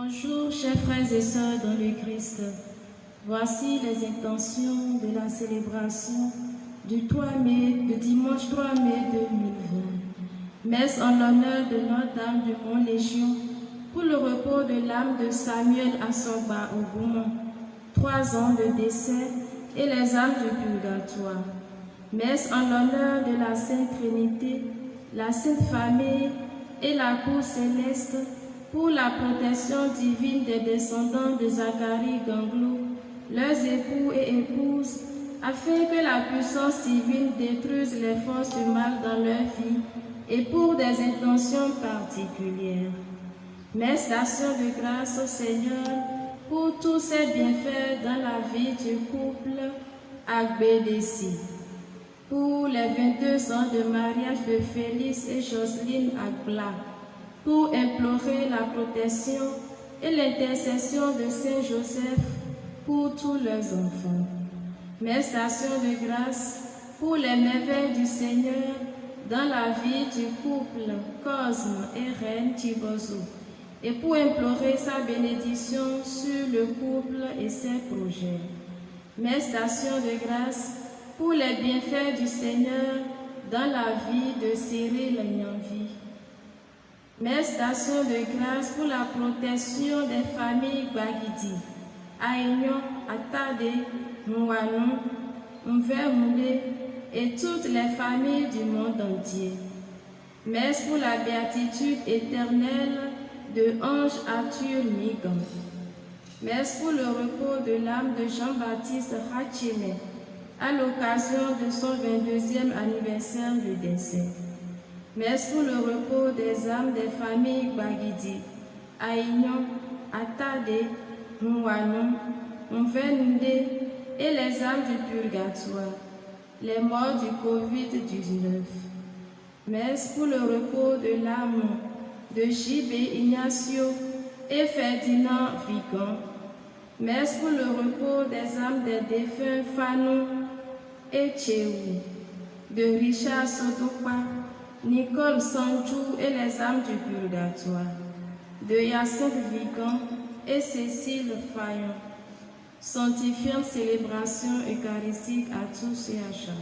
Bonjour, chers frères et sœurs dans le Christ. Voici les intentions de la célébration du dimanche 3 mai 2020. Messe en l'honneur de Notre-Dame du Mont-Légion pour le repos de l'âme de Samuel Assoba Ogoumon, 3 ans de décès et les âmes du purgatoire. Messe en l'honneur de la Sainte Trinité, la Sainte Famille et la Cour céleste pour la protection divine des descendants de Zacharie Ganglou, leurs époux et épouses, afin que la puissance divine détruise les forces du mal dans leur vie et pour des intentions particulières. Messe d'action de grâce au Seigneur pour tous ses bienfaits dans la vie du couple Agbedessi. Pour les 22 ans de mariage de Félix et Jocelyne Agbla, pour implorer la protection et l'intercession de Saint Joseph pour tous leurs enfants. Messe d'action de grâce pour les merveilles du Seigneur dans la vie du couple Cosme et Reine Tibozo, et pour implorer sa bénédiction sur le couple et ses projets. Messe d'action de grâce pour les bienfaits du Seigneur dans la vie de Cyril Nyanvi. Messe d'action de grâce pour la protection des familles Bagidi, Aignon, Atade, Mouanou, Mvermoulé et toutes les familles du monde entier. Messe pour la béatitude éternelle de Ange Arthur Migan. Messe pour le repos de l'âme de Jean-Baptiste Hachime à l'occasion de son 22e anniversaire de décès. Messe pour le repos des âmes des familles Bagidi, Aignon, Atade, Mouanou, Mvenunde et les âmes du purgatoire, les morts du Covid-19. Messe pour le repos de l'âme de J.B. Ignacio et Ferdinand Vigan. Messe pour le repos des âmes des défunts Fanou et Tchéou, de Richard Sotopa, Nicole Sanjou et les âmes du purgatoire, de Yacinthe Vigan et Cécile Fayon. Sanctifiante célébration eucharistique à tous et à chacun.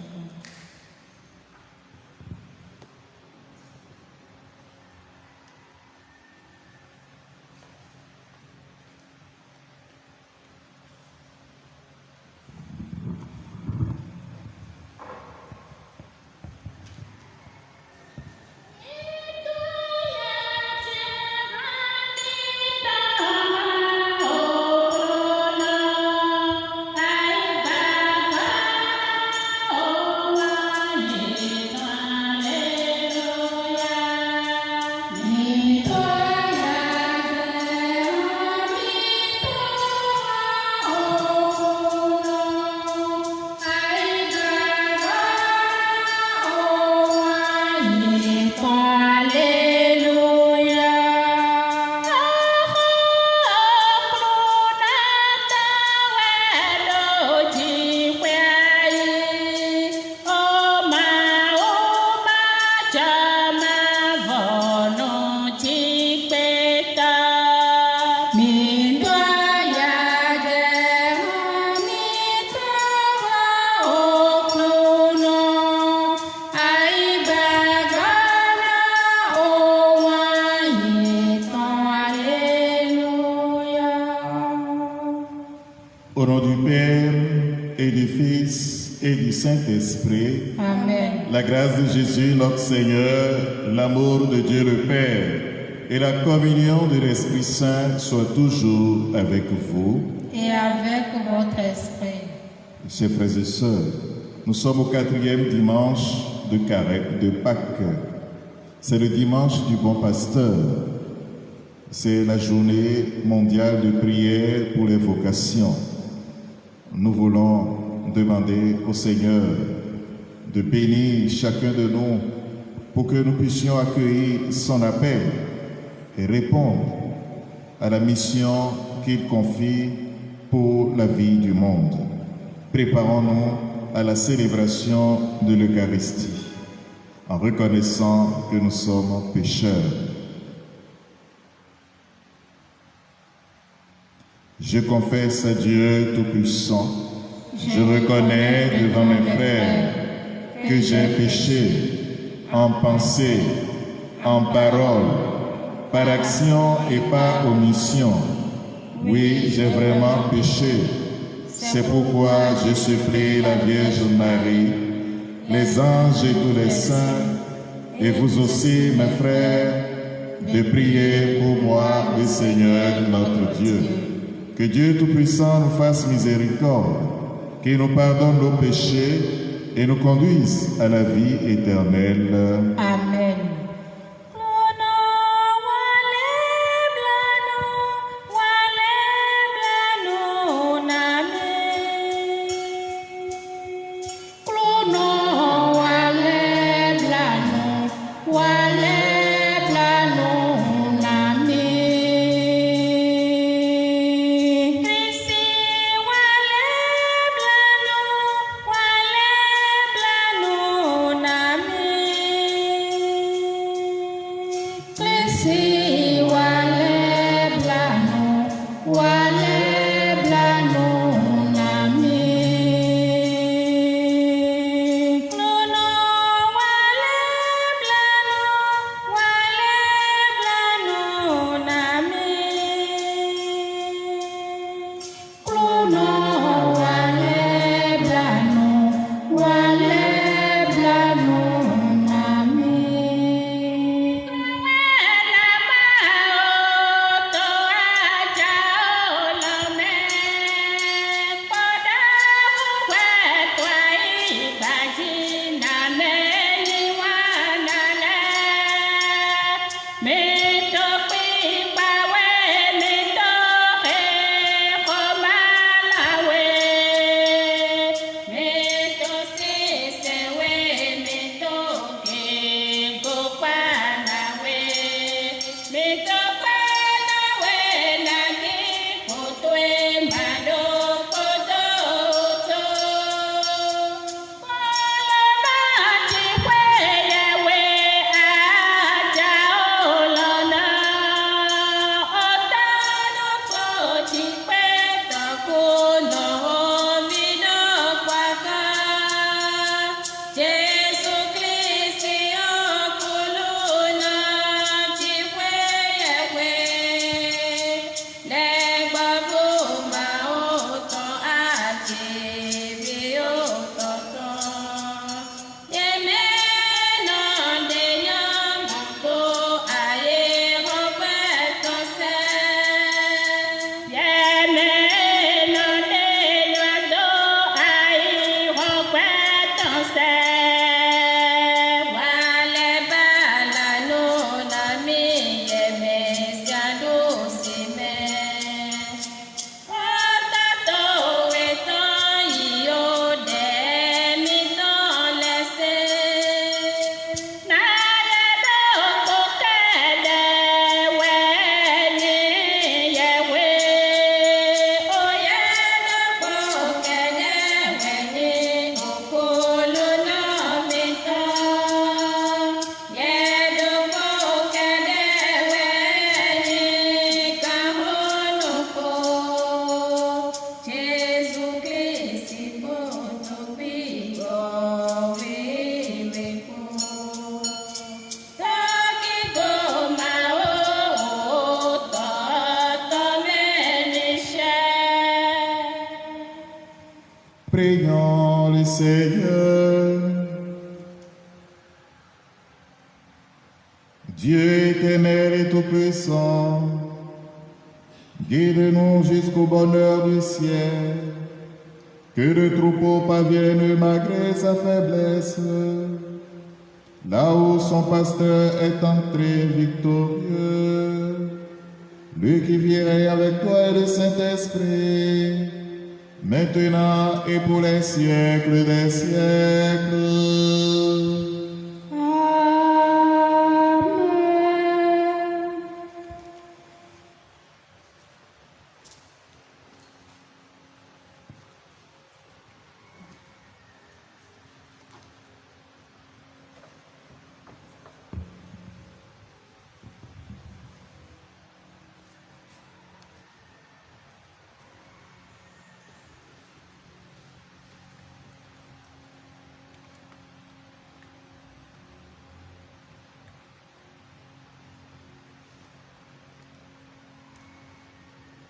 Au nom du Père et du Fils et du Saint-Esprit, Amen. La grâce de Jésus, notre Seigneur, l'amour de Dieu le Père et la communion de l'Esprit Saint soient toujours avec vous. Et avec votre esprit. Chers frères et sœurs, nous sommes au 4e dimanche de Carême de Pâques. C'est le dimanche du bon pasteur. C'est la journée mondiale de prière pour les vocations. Nous voulons demander au Seigneur de bénir chacun de nous pour que nous puissions accueillir son appel et répondre à la mission qu'il confie pour la vie du monde. Préparons-nous à la célébration de l'Eucharistie en reconnaissant que nous sommes pécheurs. Je confesse à Dieu Tout-Puissant, je reconnais devant mes frères que j'ai péché en pensée, en parole, par action et par omission. Oui, j'ai vraiment péché. C'est pourquoi je supplie la Vierge Marie, les anges et tous les saints, et vous aussi, mes frères, de prier pour moi, le Seigneur notre Dieu. Que Dieu Tout-Puissant nous fasse miséricorde, qu'il nous pardonne nos péchés et nous conduise à la vie éternelle. Amen. Prions le Seigneur. Dieu éternel et tout-puissant, guide-nous jusqu'au bonheur du ciel, que le troupeau parvienne malgré sa faiblesse, là où son pasteur est entré victorieux, lui qui vierait avec toi et le Saint-Esprit, maintenant et pour les siècles des siècles.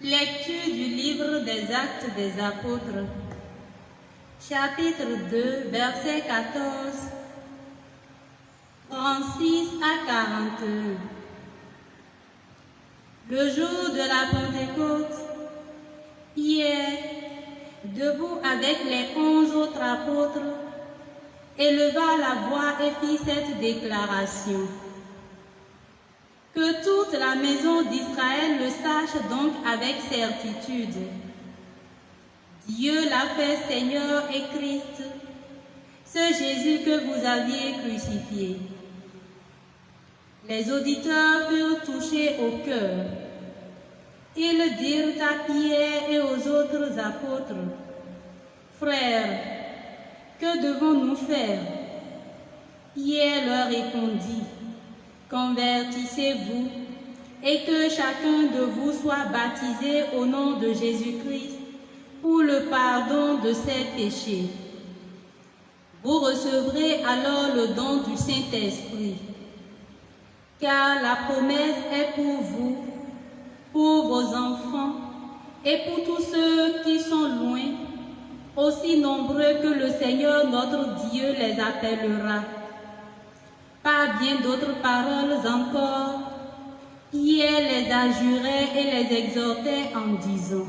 Lecture du livre des Actes des Apôtres, chapitre 2, versets 14, 36 à 41. Le jour de la Pentecôte, Pierre, debout avec les 11 autres apôtres, éleva la voix et fit cette déclaration. Que toute la maison d'Israël le sache donc avec certitude. Dieu l'a fait Seigneur et Christ, ce Jésus que vous aviez crucifié. Les auditeurs furent touchés au cœur. Ils dirent à Pierre et aux autres apôtres, « Frères, que devons-nous faire ?» Pierre leur répondit, « Convertissez-vous et que chacun de vous soit baptisé au nom de Jésus-Christ pour le pardon de ses péchés. Vous recevrez alors le don du Saint-Esprit, car la promesse est pour vous, pour vos enfants et pour tous ceux qui sont loin, aussi nombreux que le Seigneur notre Dieu les appellera. » Par bien d'autres paroles encore, Pierre les adjurait et les exhortait en disant,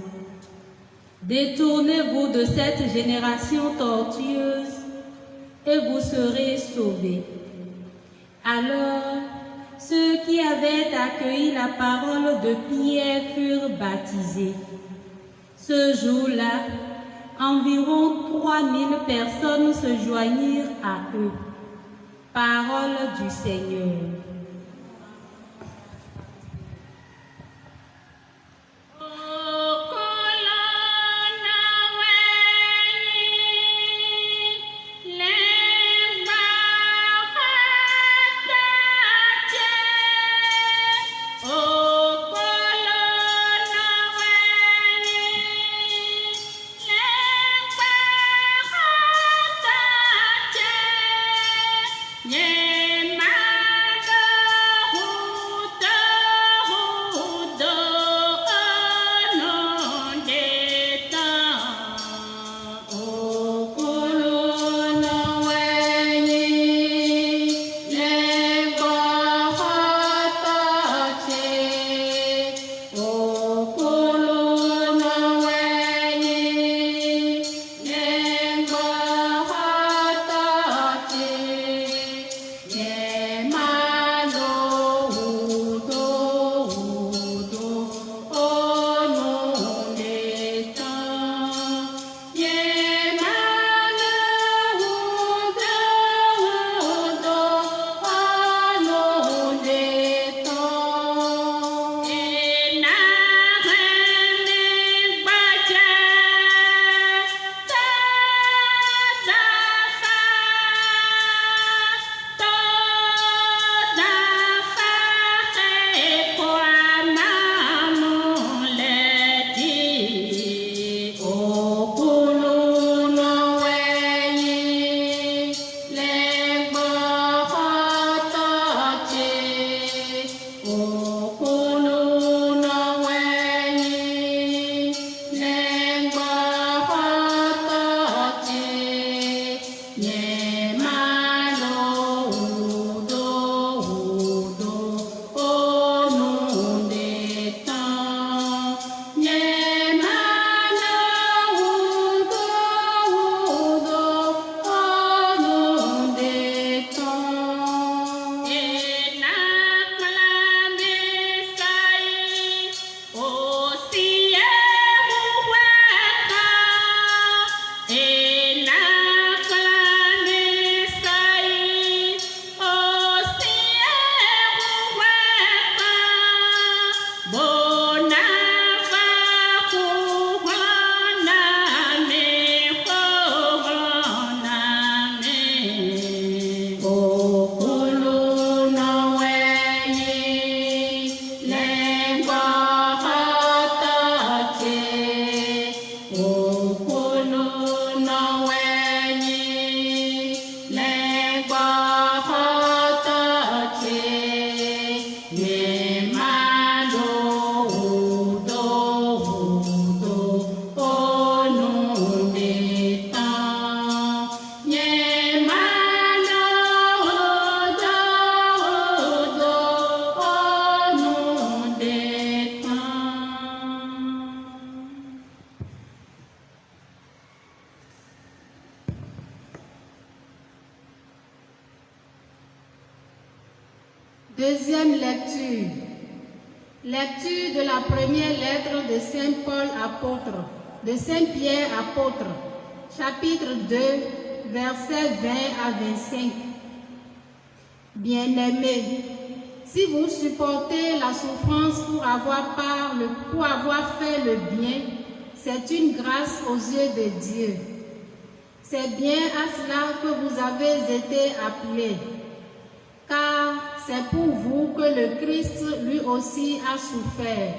« Détournez-vous de cette génération tortueuse et vous serez sauvés. » Alors, ceux qui avaient accueilli la parole de Pierre furent baptisés. Ce jour-là, environ 3000 personnes se joignirent à eux. Parole du Seigneur. Deuxième lecture. Lecture de la première lettre de Saint Paul apôtre, de Saint Pierre apôtre, chapitre 2, versets 20 à 25. Bien-aimés, si vous supportez la souffrance pour avoir fait le bien, c'est une grâce aux yeux de Dieu. C'est bien à cela que vous avez été appelés, car c'est pour vous que le Christ lui aussi a souffert.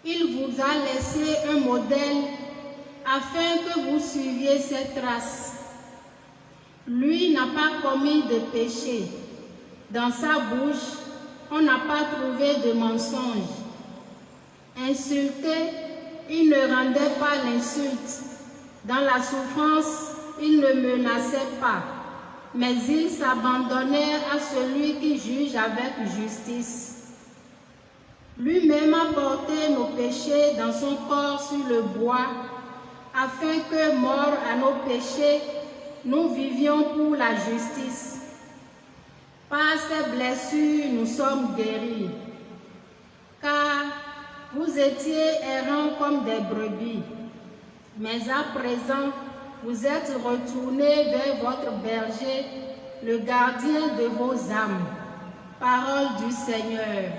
Il vous a laissé un modèle afin que vous suiviez ses traces. Lui n'a pas commis de péché. Dans sa bouche, on n'a pas trouvé de mensonge. Insulté, il ne rendait pas l'insulte. Dans la souffrance, il ne menaçait pas, mais il s'abandonnait à celui qui juge avec justice. Lui-même a porté nos péchés dans son corps sur le bois, afin que, morts à nos péchés, nous vivions pour la justice. Par ces blessures, nous sommes guéris, car vous étiez errants comme des brebis, mais à présent, vous êtes retournés vers votre berger, le gardien de vos âmes. Parole du Seigneur.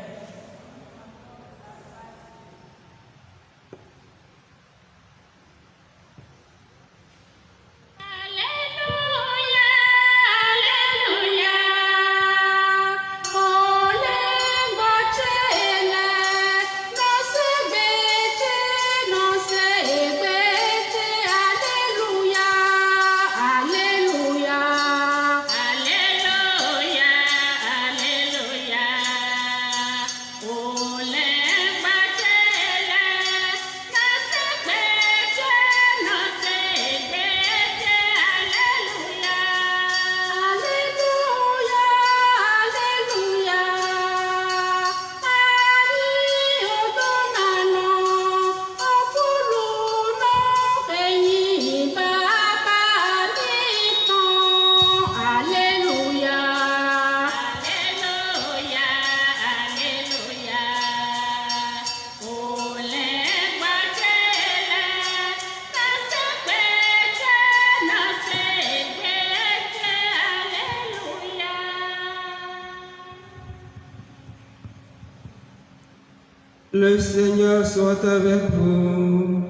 Le Seigneur soit avec vous.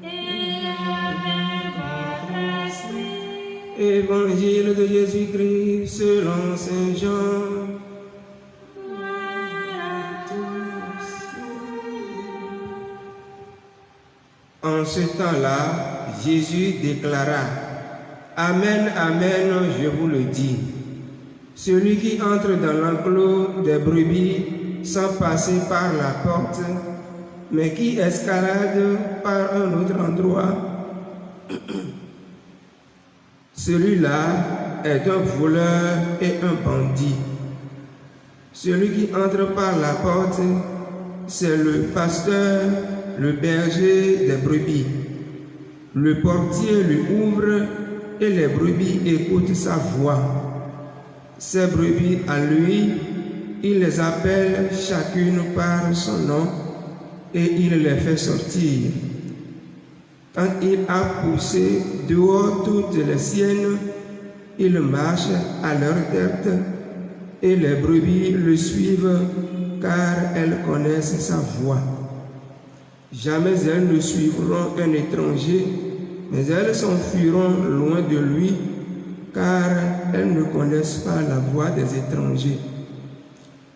Et avec votre esprit. Évangile de Jésus-Christ selon Saint Jean. Gloire à tous. En ce temps-là, Jésus déclara: Amen, Amen, je vous le dis. Celui qui entre dans l'enclos des brebis sans passer par la porte, mais qui escalade par un autre endroit, celui-là est un voleur et un bandit. Celui qui entre par la porte, c'est le pasteur, le berger des brebis. Le portier lui ouvre et les brebis écoutent sa voix. Ces brebis à lui, il les appelle chacune par son nom et il les fait sortir. Quand il a poussé dehors toutes les siennes, il marche à leur tête et les brebis le suivent car elles connaissent sa voix. Jamais elles ne suivront un étranger, mais elles s'enfuiront loin de lui car elles ne connaissent pas la voix des étrangers.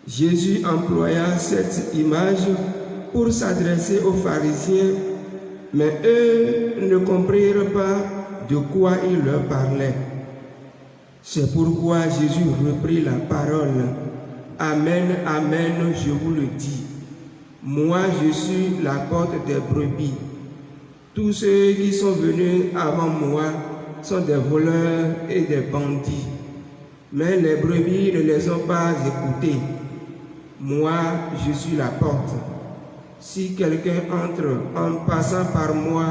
Jésus employa cette image pour s'adresser aux pharisiens, mais eux ne comprirent pas de quoi il leur parlait. C'est pourquoi Jésus reprit la parole. Amen, amen, je vous le dis. Moi, je suis la porte des brebis. Tous ceux qui sont venus avant moi sont des voleurs et des bandits, mais les brebis ne les ont pas écoutés. Moi, je suis la porte. Si quelqu'un entre en passant par moi,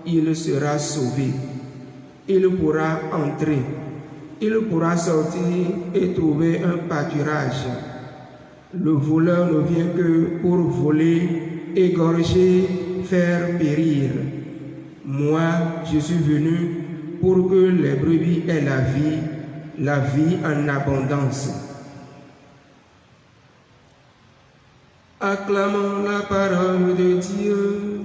il sera sauvé. Il pourra entrer, il pourra sortir et trouver un pâturage. Le voleur ne vient que pour voler, égorger, faire périr. Moi, je suis venu pour que les brebis aient la vie en abondance. Acclamons la parole de Dieu.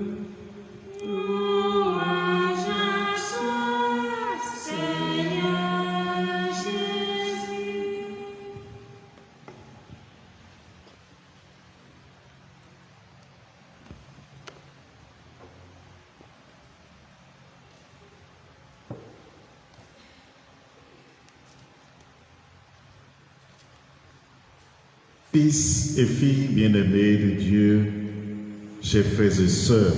Fils et filles bien-aimés de Dieu, chers frères et sœurs,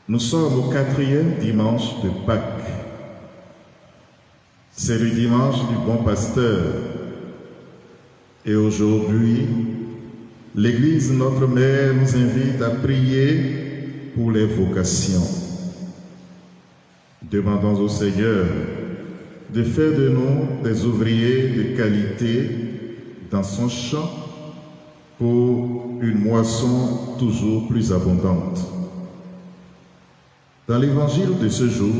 nous sommes au 4e dimanche de Pâques. C'est le dimanche du bon pasteur. Et aujourd'hui, l'Église, notre mère, nous invite à prier pour les vocations. Demandons au Seigneur de faire de nous des ouvriers de qualité dans son champ pour une moisson toujours plus abondante. Dans l'évangile de ce jour,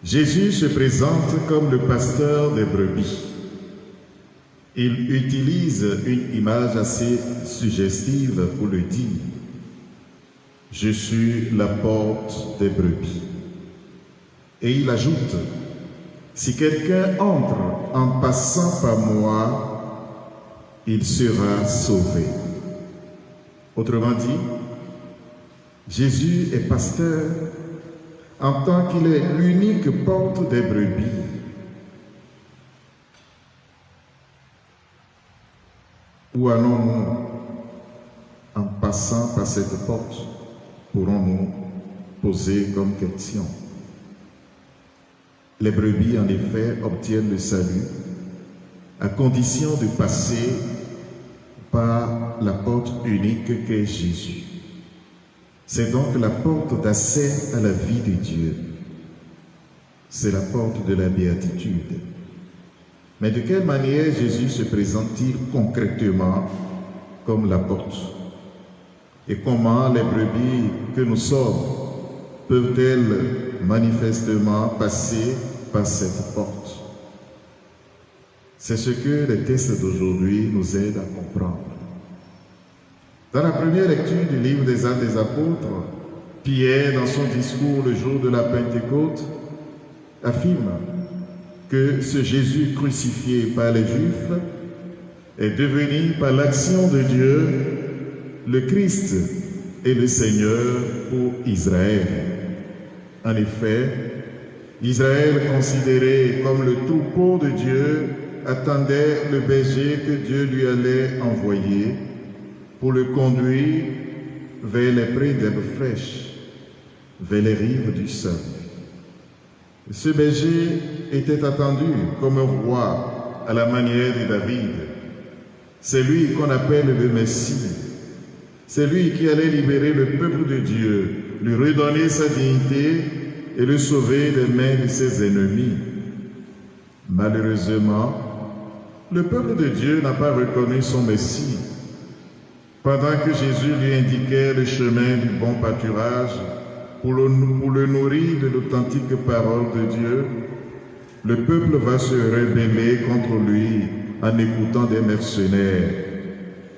Jésus se présente comme le pasteur des brebis. Il utilise une image assez suggestive pour le dire. Je suis la porte des brebis. Et il ajoute, si quelqu'un entre en passant par moi, il sera sauvé. Autrement dit, Jésus est pasteur en tant qu'il est l'unique porte des brebis. Où allons-nous en passant par cette porte? Pourrons-nous poser comme question? Les brebis, en effet, obtiennent le salut à condition de passer par la porte unique qu'est Jésus. C'est donc la porte d'accès à la vie de Dieu. C'est la porte de la béatitude. Mais de quelle manière Jésus se présente-t-il concrètement comme la porte? Et comment les brebis que nous sommes peuvent-elles manifestement passer par cette porte? C'est ce que les textes d'aujourd'hui nous aident à comprendre. Dans la première lecture du livre des Actes des Apôtres, Pierre, dans son discours le jour de la Pentecôte, affirme que ce Jésus crucifié par les Juifs est devenu par l'action de Dieu le Christ et le Seigneur pour Israël. En effet, Israël, considéré comme le troupeau de Dieu, attendait le berger que Dieu lui allait envoyer pour le conduire vers les prés d'herbes fraîches, vers les rives du salut. Ce berger était attendu comme un roi à la manière de David. C'est lui qu'on appelle le Messie. C'est lui qui allait libérer le peuple de Dieu, lui redonner sa dignité et le sauver des mains de ses ennemis. Malheureusement, le peuple de Dieu n'a pas reconnu son Messie. Pendant que Jésus lui indiquait le chemin du bon pâturage pour le nourrir de l'authentique parole de Dieu, le peuple va se rebeller contre lui en écoutant des mercenaires,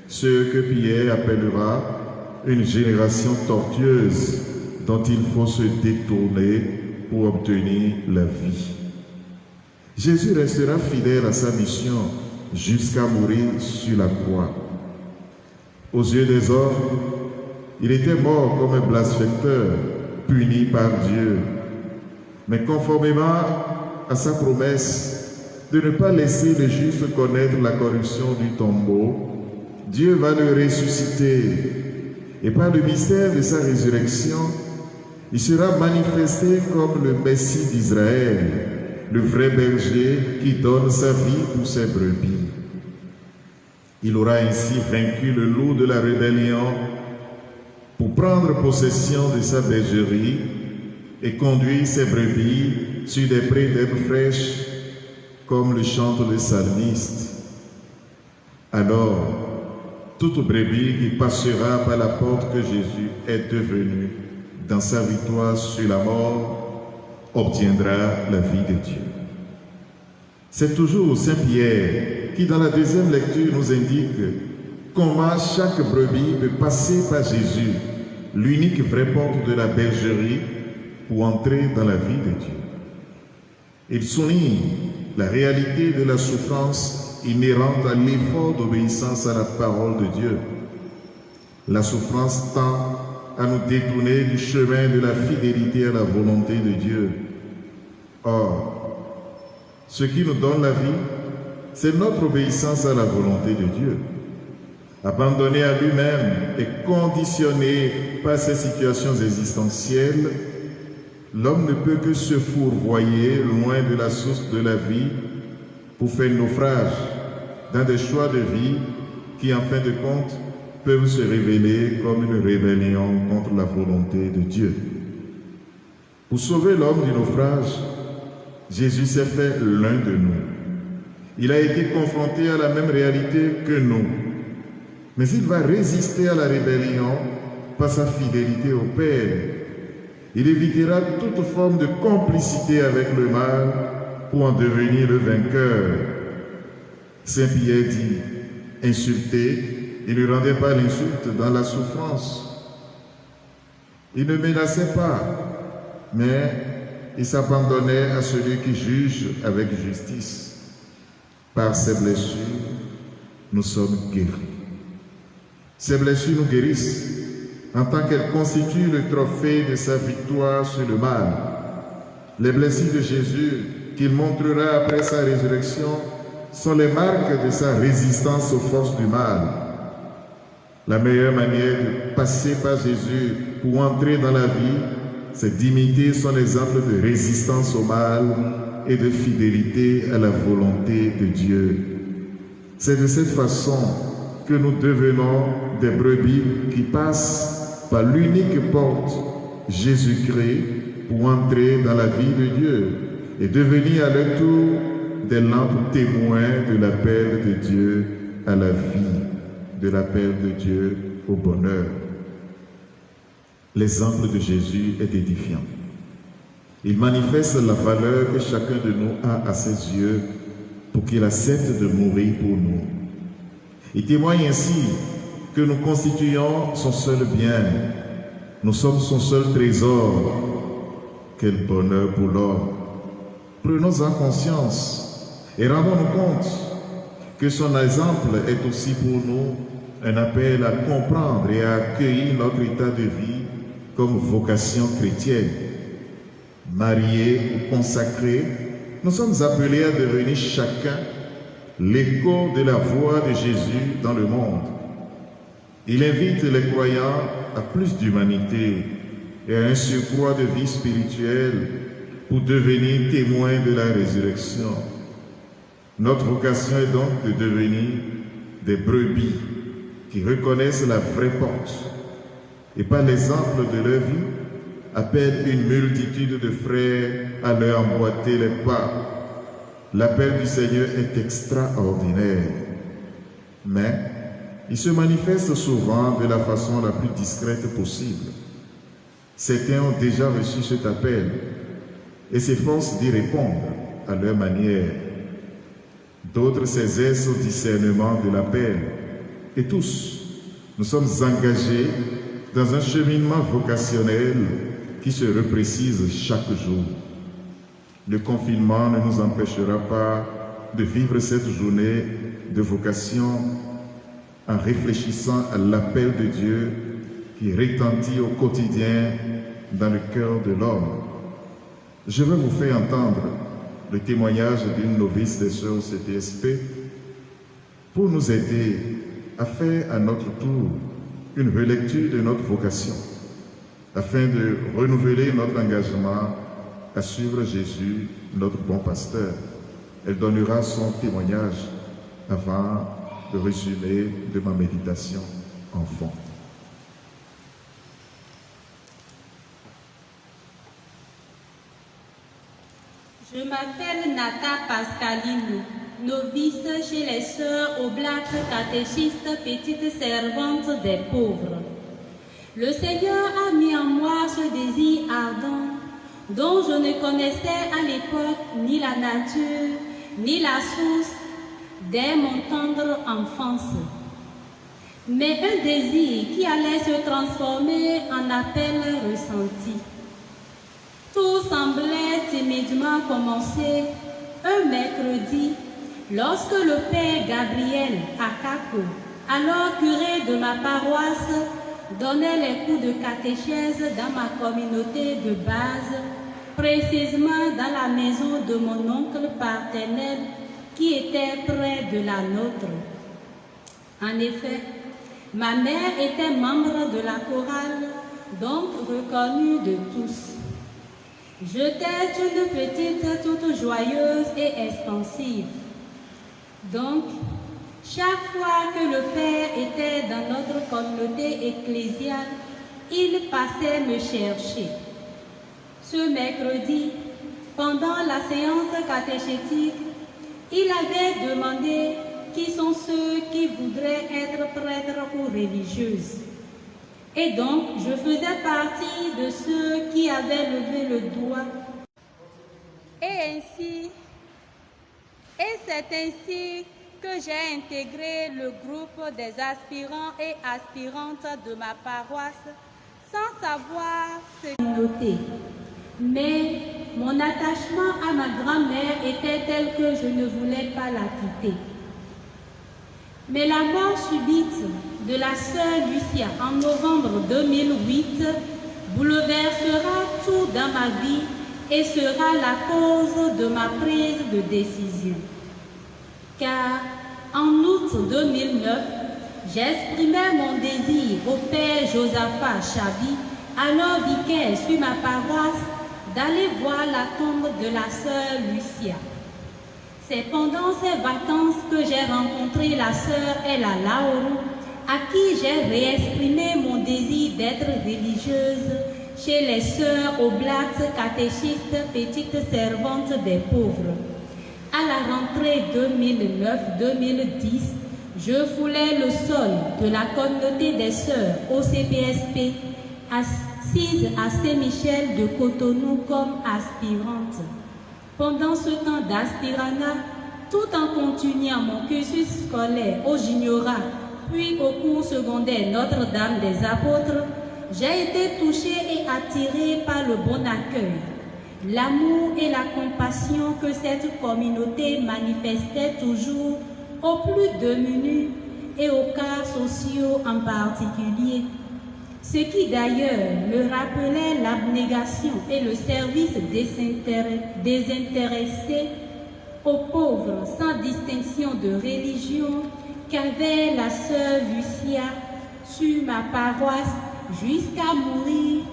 ceux que Pierre appellera une génération tortueuse dont il faut se détourner pour obtenir la vie. Jésus restera fidèle à sa mission jusqu'à mourir sur la croix. Aux yeux des hommes, il était mort comme un blasphémateur, puni par Dieu. Mais conformément à sa promesse de ne pas laisser le juste connaître la corruption du tombeau, Dieu va le ressusciter. Et par le mystère de sa résurrection, il sera manifesté comme le Messie d'Israël, le vrai berger qui donne sa vie pour ses brebis. Il aura ainsi vaincu le loup de la rébellion pour prendre possession de sa bergerie et conduire ses brebis sur des prés d'herbes fraîches comme le chante le psalmiste. Alors, toute brebis qui passera par la porte que Jésus est devenu dans sa victoire sur la mort obtiendra la vie de Dieu. C'est toujours Saint Pierre qui, dans la deuxième lecture, nous indique comment chaque brebis peut passer par Jésus, l'unique vraie porte de la bergerie, pour entrer dans la vie de Dieu. Il souligne la réalité de la souffrance inhérente à l'effort d'obéissance à la parole de Dieu. La souffrance tend à nous détourner du chemin de la fidélité à la volonté de Dieu. Or, ce qui nous donne la vie, c'est notre obéissance à la volonté de Dieu. Abandonné à lui-même et conditionné par ces situations existentielles, l'homme ne peut que se fourvoyer loin de la source de la vie pour faire naufrage dans des choix de vie qui, en fin de compte, peuvent se révéler comme une rébellion contre la volonté de Dieu. Pour sauver l'homme du naufrage, Jésus s'est fait l'un de nous. Il a été confronté à la même réalité que nous. Mais il va résister à la rébellion par sa fidélité au Père. Il évitera toute forme de complicité avec le mal pour en devenir le vainqueur. Saint Pierre dit, insulté, il ne rendait pas l'insulte dans la souffrance. Il ne menaçait pas, mais il s'abandonnait à celui qui juge avec justice. Par ses blessures, nous sommes guéris. Ces blessures nous guérissent en tant qu'elles constituent le trophée de sa victoire sur le mal. Les blessures de Jésus qu'il montrera après sa résurrection sont les marques de sa résistance aux forces du mal. La meilleure manière de passer par Jésus pour entrer dans la vie, c'est d'imiter son exemple de résistance au mal et de fidélité à la volonté de Dieu. C'est de cette façon que nous devenons des brebis qui passent par l'unique porte, Jésus-Christ, pour entrer dans la vie de Dieu et devenir à leur tour des lampes témoins de l'appel de Dieu à la vie, de l'appel de Dieu au bonheur. L'exemple de Jésus est édifiant. Il manifeste la valeur que chacun de nous a à ses yeux pour qu'il accepte de mourir pour nous. Il témoigne ainsi que nous constituons son seul bien. Nous sommes son seul trésor. Quel bonheur pour l'homme. Prenons-en conscience et rendons-nous compte que son exemple est aussi pour nous un appel à comprendre et à accueillir notre état de vie comme vocation chrétienne. Mariés ou consacrés, nous sommes appelés à devenir chacun l'écho de la voix de Jésus dans le monde. Il invite les croyants à plus d'humanité et à un surcroît de vie spirituelle pour devenir témoins de la résurrection. Notre vocation est donc de devenir des brebis qui reconnaissent la vraie porte et par l'exemple de leur vie appellent une multitude de frères à leur emboîter les pas. L'appel du Seigneur est extraordinaire, mais il se manifeste souvent de la façon la plus discrète possible. Certains ont déjà reçu cet appel et s'efforcent d'y répondre à leur manière. D'autres s'exercent au discernement de l'appel. Et tous, nous sommes engagés dans un cheminement vocationnel qui se reprécise chaque jour. Le confinement ne nous empêchera pas de vivre cette journée de vocation en réfléchissant à l'appel de Dieu qui retentit au quotidien dans le cœur de l'homme. Je vais vous faire entendre le témoignage d'une novice des sœurs au CTSP pour nous aider à faire à notre tour une relecture de notre vocation afin de renouveler notre engagement à suivre Jésus, notre bon pasteur. Elle donnera son témoignage avant le résumé de ma méditation en fond. Je m'appelle Nata Pascaline, novice chez les sœurs Oblates catéchistes, petites servantes des pauvres. Le Seigneur a mis en moi ce désir ardent dont je ne connaissais à l'époque ni la nature, ni la source dès mon tendre enfance. Mais un désir qui allait se transformer en appel ressenti. Tout semblait timidement commencer un mercredi lorsque le Père Gabriel Akako, alors curé de ma paroisse, donnait les cours de catéchèse dans ma communauté de base, précisément dans la maison de mon oncle paternel qui était près de la nôtre. En effet, ma mère était membre de la chorale, donc reconnue de tous. J'étais une petite toute joyeuse et expansive. Donc, chaque fois que le Père était dans notre communauté ecclésiale, il passait me chercher. Ce mercredi, pendant la séance catéchétique, il avait demandé qui sont ceux qui voudraient être prêtres ou religieuses. Et donc, je faisais partie de ceux qui avaient levé le doigt. Et c'est ainsi que j'ai intégré le groupe des aspirants et aspirantes de ma paroisse sans savoir ce qu'ils notaient. Mais mon attachement à ma grand-mère était tel que je ne voulais pas la quitter. Mais la mort subite de la sœur Lucia en novembre 2008 bouleversera tout dans ma vie et sera la cause de ma prise de décision. Car en août 2009, j'exprimais mon désir au Père Josaphat Chabi, alors vicaire sur ma paroisse, d'aller voir la tombe de la sœur Lucia. C'est pendant ces vacances que j'ai rencontré la sœur Ella Laoru, à qui j'ai réexprimé mon désir d'être religieuse chez les sœurs Oblates catéchistes, petites servantes des pauvres. À la rentrée 2009-2010, je foulais le sol de la communauté des sœurs au CPSP, assise à Saint-Michel de Cotonou comme aspirante. Pendant ce temps d'aspirana, tout en continuant mon cursus scolaire au Juniora, puis au cours secondaire Notre-Dame des Apôtres, j'ai été touchée et attirée par le bon accueil, l'amour et la compassion que cette communauté manifestait toujours aux plus démunis et aux cas sociaux en particulier. Ce qui d'ailleurs me rappelait l'abnégation et le service désintéressé aux pauvres sans distinction de religion qu'avait la sœur Lucia sur ma paroisse jusqu'à mourir,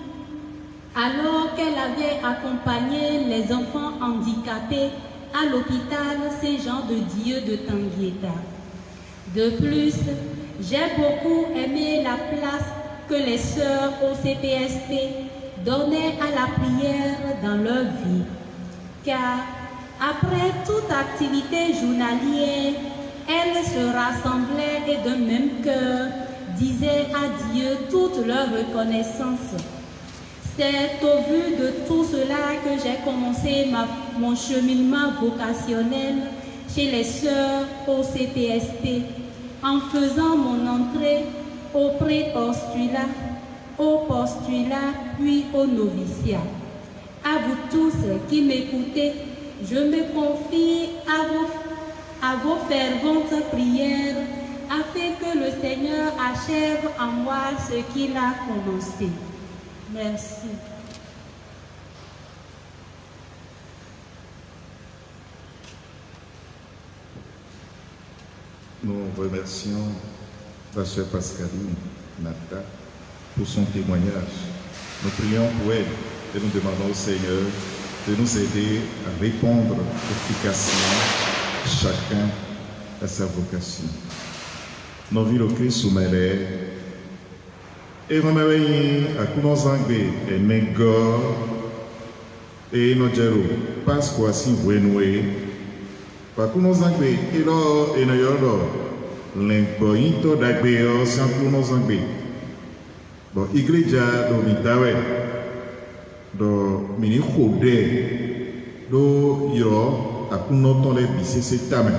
alors qu'elle avait accompagné les enfants handicapés à l'hôpital Saint-Jean de Dieu de Tanguieta. De plus, j'ai beaucoup aimé la place que les sœurs au CPSP donnaient à la prière dans leur vie. Car après toute activité journalière, elles se rassemblaient et d'un même cœur disaient à Dieu toute leur reconnaissance. C'est au vu de tout cela que j'ai commencé mon cheminement vocationnel chez les sœurs au CPSP en faisant mon entrée au pré-postulat, au postulat, puis au noviciat. À vous tous qui m'écoutez, je me confie à vos ferventes prières afin que le Seigneur achève en moi ce qu'il a commencé. Merci. Nous remercions la sœur Pascaline Nata pour son témoignage. Nous prions pour elle et nous demandons au Seigneur de nous aider à répondre efficacement chacun à sa vocation. Nous vivons le Christ sous mêlée et nous avons à Kounozangbe et Mengor et nous avons Pasqua si Wenwe Pakuno zangbe, elo enoyodo, l'impointo d'agbeo, sankuno zangbe. Bon, iglesia do mitawe, do mini khode, do yiro, akuno tonle bise se tame.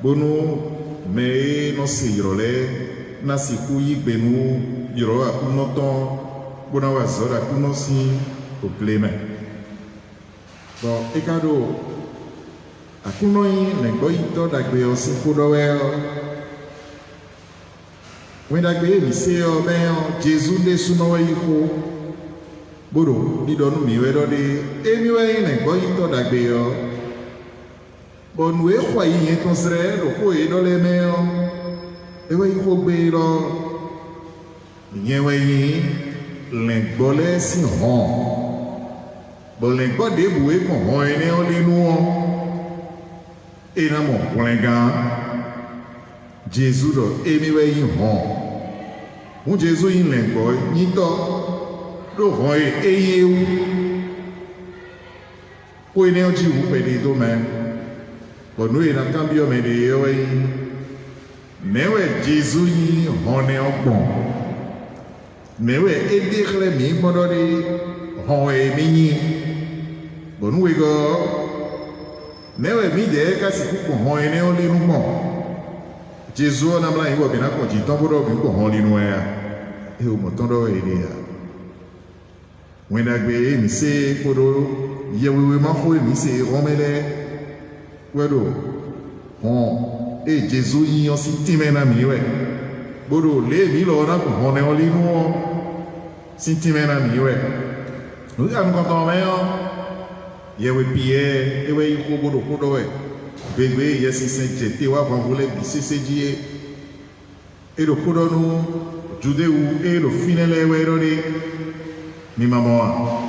Bono, me no se yirole, na siku yigbenu, yiro akuno ton, bona wazora akuno si, o pleme. Bon, ekado, akuno yi l'impointo d'agbeo, sankuno weo. When I go, we say, oh, man, Jesus, de suno yiko. Bodo, di donu mi wedo de, anyway, ne go into da beyo. Bon, we kwa yi eton sre, do ko e do le meo. Ewe yiko beyo. Yewe yi, l'engole si hon. Bon, l'engole de boué kon hon ene on li nou. E na mon, lengan. Jesus do, anyway, yi hon. Mon Jésus in l'engoy, ni to, do roy eye ou. Ou ene oji ou pe de do men. Bon nou e na kambio me de yo e. Mewe Jésus yi hone o bon. Mewe edekle mi modo de hon e minyi. Bon nou e go. Mewe mi de kasi kuko hon ene o li nou bon. Jésus n'a pas eu bien à conduire tant pour bien pour rendre noir et au montant de l'idée. When I go, mi se kodo yewe ma fo mi se romele wedo on e Jésus yi on si timena mi we bodo le mi lo na ko hone oli no si timena mi we nous am content mais yewe Pierre ewe yi ko bodo kodo we bébé, il y a si c'est jeté, on va voler c'est dit et le coup de nous, Judée ou et le final est mi maman.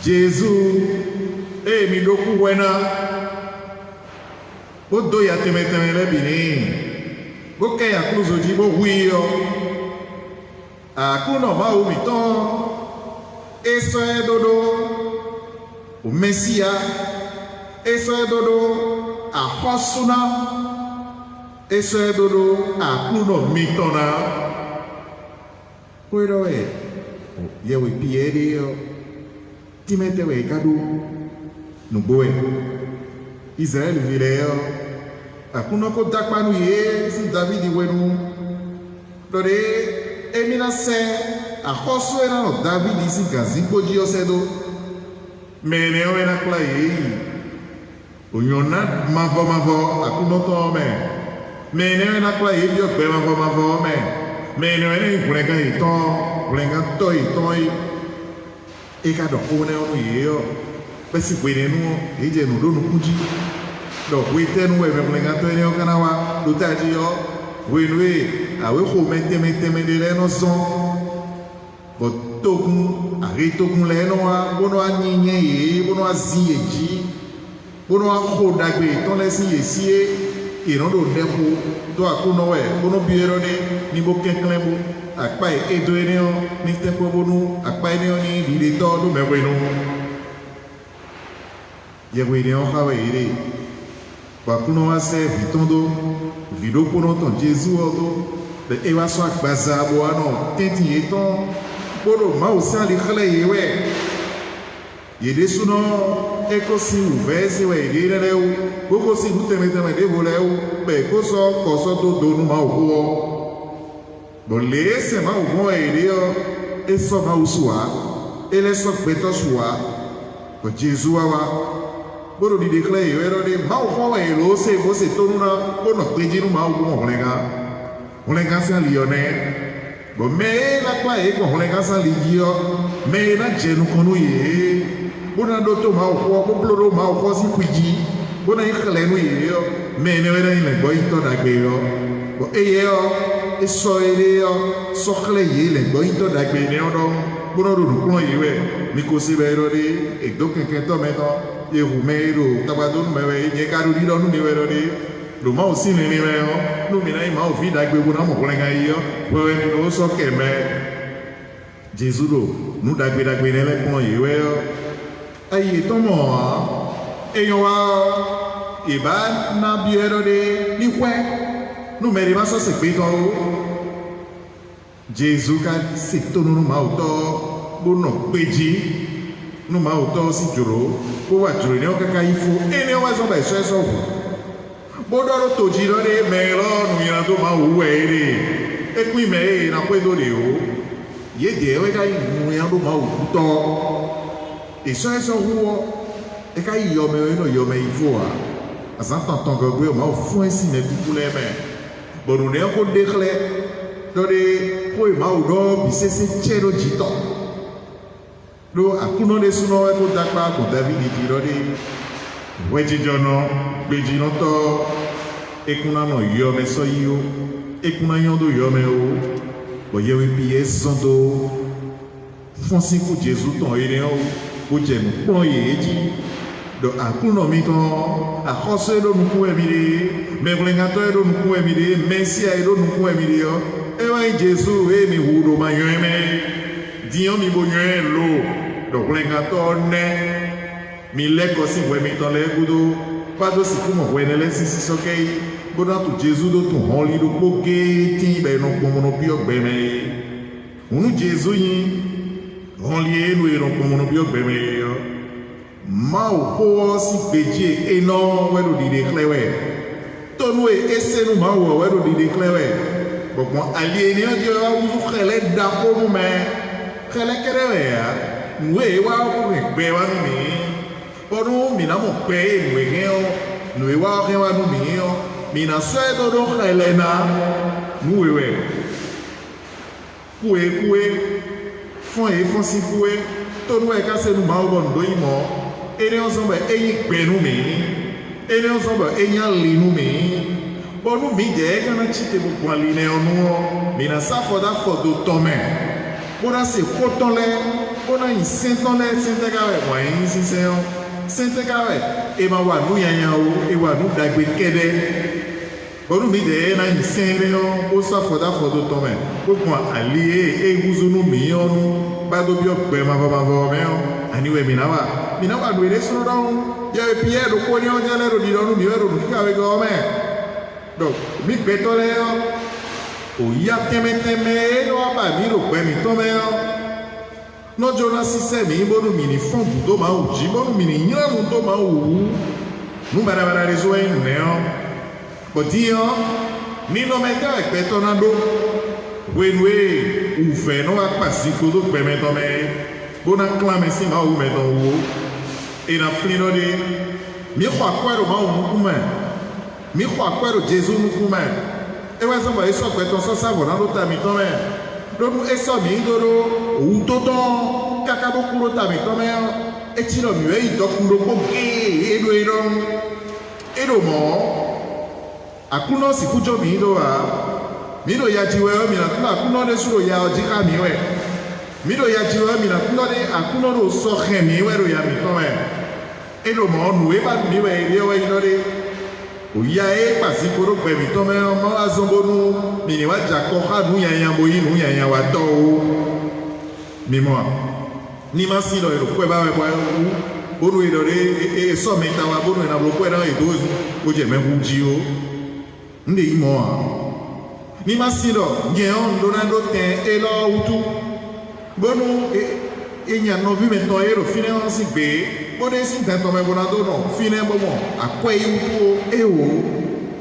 Jésus, et mi doku wena, bodo ya temeteme le bini, boke ya kuzo di bo wio, a kuno ma u miton, eso e dodo, o Messia, eso e dodo. A Hosuna, eso es dodo a kuno mitona. Puedo ver, yewe pierio, timete we kadu, nuboe. Israel vileo, a kuno ko dakpanu ye, si David wenu. Dore, emina se, a Hosu era no David isi gazimbo jio sedo. Meneo era kwa ye. Onyona mavo akuno to me ne na kwa ibio pe mavo me ne ne kulenga to e ka do ko ne onu yo pe si pe ne nu e je nu do nu kuji do we te nu we kulenga to ne o kana wa do ta ji yo we nu e a we ko me de le no son bo to kun a ri to kun le no wa bo no anyinye ye bo no azi eji bono akho dagbe ton lesi yesie irondo deku to akuno we bono biero ni bo kenklembo akpa edo eneo ni tempo bonu akpa eneo ni dide to do meweno yewe ni o hawe ire bakuno ase vitondo vido kono ton Jésus odo de ewa so akbaza bo ano tenti eton bono ma o sa li khale yewe yede suno eko si uvezi we ire leu boko si hutemeteme de voleu be koso to donu ma uwo bo le se ma uwo irio eso ma usua ele so peto sua ko Jésus wa bodo di declare yo ero de ma uwo e lo se bo se tonu na bono pejinu ma uwo holenga sa lione bo me la kwa e ko holenga sa ligio me na jenu konu ye bona doto ma o ko bloro ma o ko si kwiji bona ikhle no ye yo me ne wera ile boy to da gbe yo bo e ye yo e so ile yo so khle ye le boy to da gbe ne odo bona do ku ye we mi ko si be ro de e do ke to me to ye hu me ro tabado me we ye ka ro di do nu ni we ro de lo ma o si ni me yo no mi na ma o fi da gbe bona mo ko le ga yo we ni no so ke me Jésus do nu da gbe ne le ku ye we yo aye tomo eyan wa et bah na bière de ni quoi nous mettons ça c'est béton Jésus a c'est tout nous m'a auto bon non pédi nous m'a auto si juro pour voir juro ne okaka il faut et ne wa so ba so so bon dans to jiro de mais là nous y a to ma oué et puis mais na quoi do le o ye de we ka nous y a to ma auto et ça so wo et ka yo me il faut à ça tant que go ma fou ainsi mais pour les mains bon nous ne ko déclare dans les quoi ma ou c'est chero jito lo akuno de suno e ko dakpa ko David dirode weji jono beji no to ekuna no yo me so yo ekuna yondo yo me o bo ye we pie sondo fonsi ku Jesus ton ire o ko je no pon ye eji do akuno mi ton a khose do nuku emire me blengato do nuku emire mesia do nuku emire o e wa Jesus e mi hudo ma yo me dion mi bo yo lo donc lengato ne mi leko si we mi ton le gudo pas do si kuma we ne le si sokei boda tu Jesus do tu holi do boge ti be no pomo no bi ogbe me unu Jesus yin holi enu e no pomo no bi ogbe me yo ma o po si beje e no we do di declare tonu e ese no ma o we do di declare bon ali ni o di o uzu khele da ko mu me khele kerewe ya nous wa ko gbe wa mi onu mi na mo pe nu ege o nu wa ke wa nu mi o mi na so e do helena nu we kuwe fon si kuwe to nu e ka se nu ma o bon do imo ere o so be eyin gbe nu mi ere o so be eyin ali nu mi bonu mi je ka na chite bu kwa li ne onu mi na sa for da for do tome bona se koton le bona in sentole sentekawe wa in siseo sentekawe e ma wa nu yanya o e wa nu dagbe kede bonu mi de na in senre o sa foda fodo tome o ko ali e guzu nu mi onu ba do bi ogbe ma ba me o ani we mi na wa do ere so ron ya e pie do ko ni o jale ro di do nu mi ro nu ka we go me do mi betole o ya teme no ba mi ro pe mi tome o no Jonas se mi bonu mini fon do ma o ji bonu mini nyanu do ma o nu bara rezo en neo podio ni no me ka pe tonado wenwe u fe no a pasi ko do pe me to me bona clame si ma o me do o e na flino de mi kwa kwero ma o ku me mi kwa kwero Jesus nu ku me e wa so ba eso pe to so sa bona do ta mi to me lolu eso mi doro o toto kakabo kuro ta mi to me e tiro mi we dokuro ko ke ero mo akuno si kujo mi do mi do ya jiwe mi na tuna akuno de suro ya oji ka mi we mi do ya jiwe mi na tuna de akuno do so khe mi we ro ya mi to me ero mo nu e ba mi we ri we no de o ya e pasi koro pe mi to me mo azombonu mi ni wa jako ha nu ya bo yi nu ya wa to o mi mo ni ma si lo ero pe ba we bo bonu ero re e so me ta wa bonu na blo pe na e dozu o je me hu ji o nde imo ni ma si lo nye on do na do ten e lo utu bonu e nya no vi me to ero fine on si gbe bode si ten to me bona do no fine bomo akwe utu e o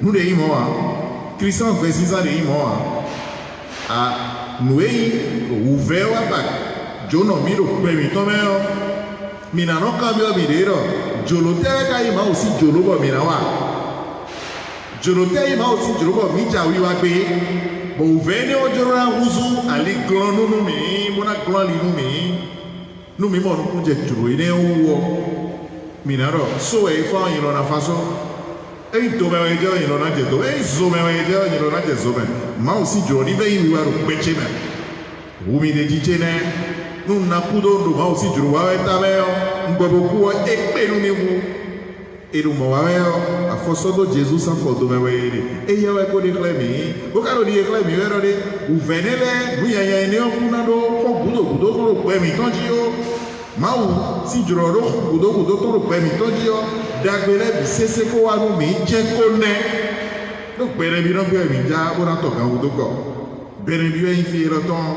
nu de imo Christian gbe si sa de imo a nu e o ve wa ba jono mi ro pe mi to me o mi na no cambio mi de ro jolo te ka ima o si jolo bo mi na wa jolo te ima o si jolo bo mi ja wi wa gbe bo ve ni o jolo na huzu ali glon nu mi bona glon li nu mi mo nu je jolo ine wo mi na ro so e fa yin lo na fa so e to me we je yin lo na je to e zo me we je yin lo na je zo me ma o si jolo ni ve yin wa ro pe che me wo mi de ji che ne nu na kudo ndo ma o si jolo wa we ta me o ngbobo ku e pe nu mi wu e mo wa we o afosodo Jesus san fodo me we e ye we ko de klemi o ka ro di klemi we ro de u venele nu ya ni o ku na do ko gudo ko pe mi ton ji o ma o si jolo ro gudo to ro pe mi ton ji o dagbele bi sese ko wa nu mi je ko ne do bere bi no bi mi ja bo na to kan wo do ko bere bi yin fi ro ton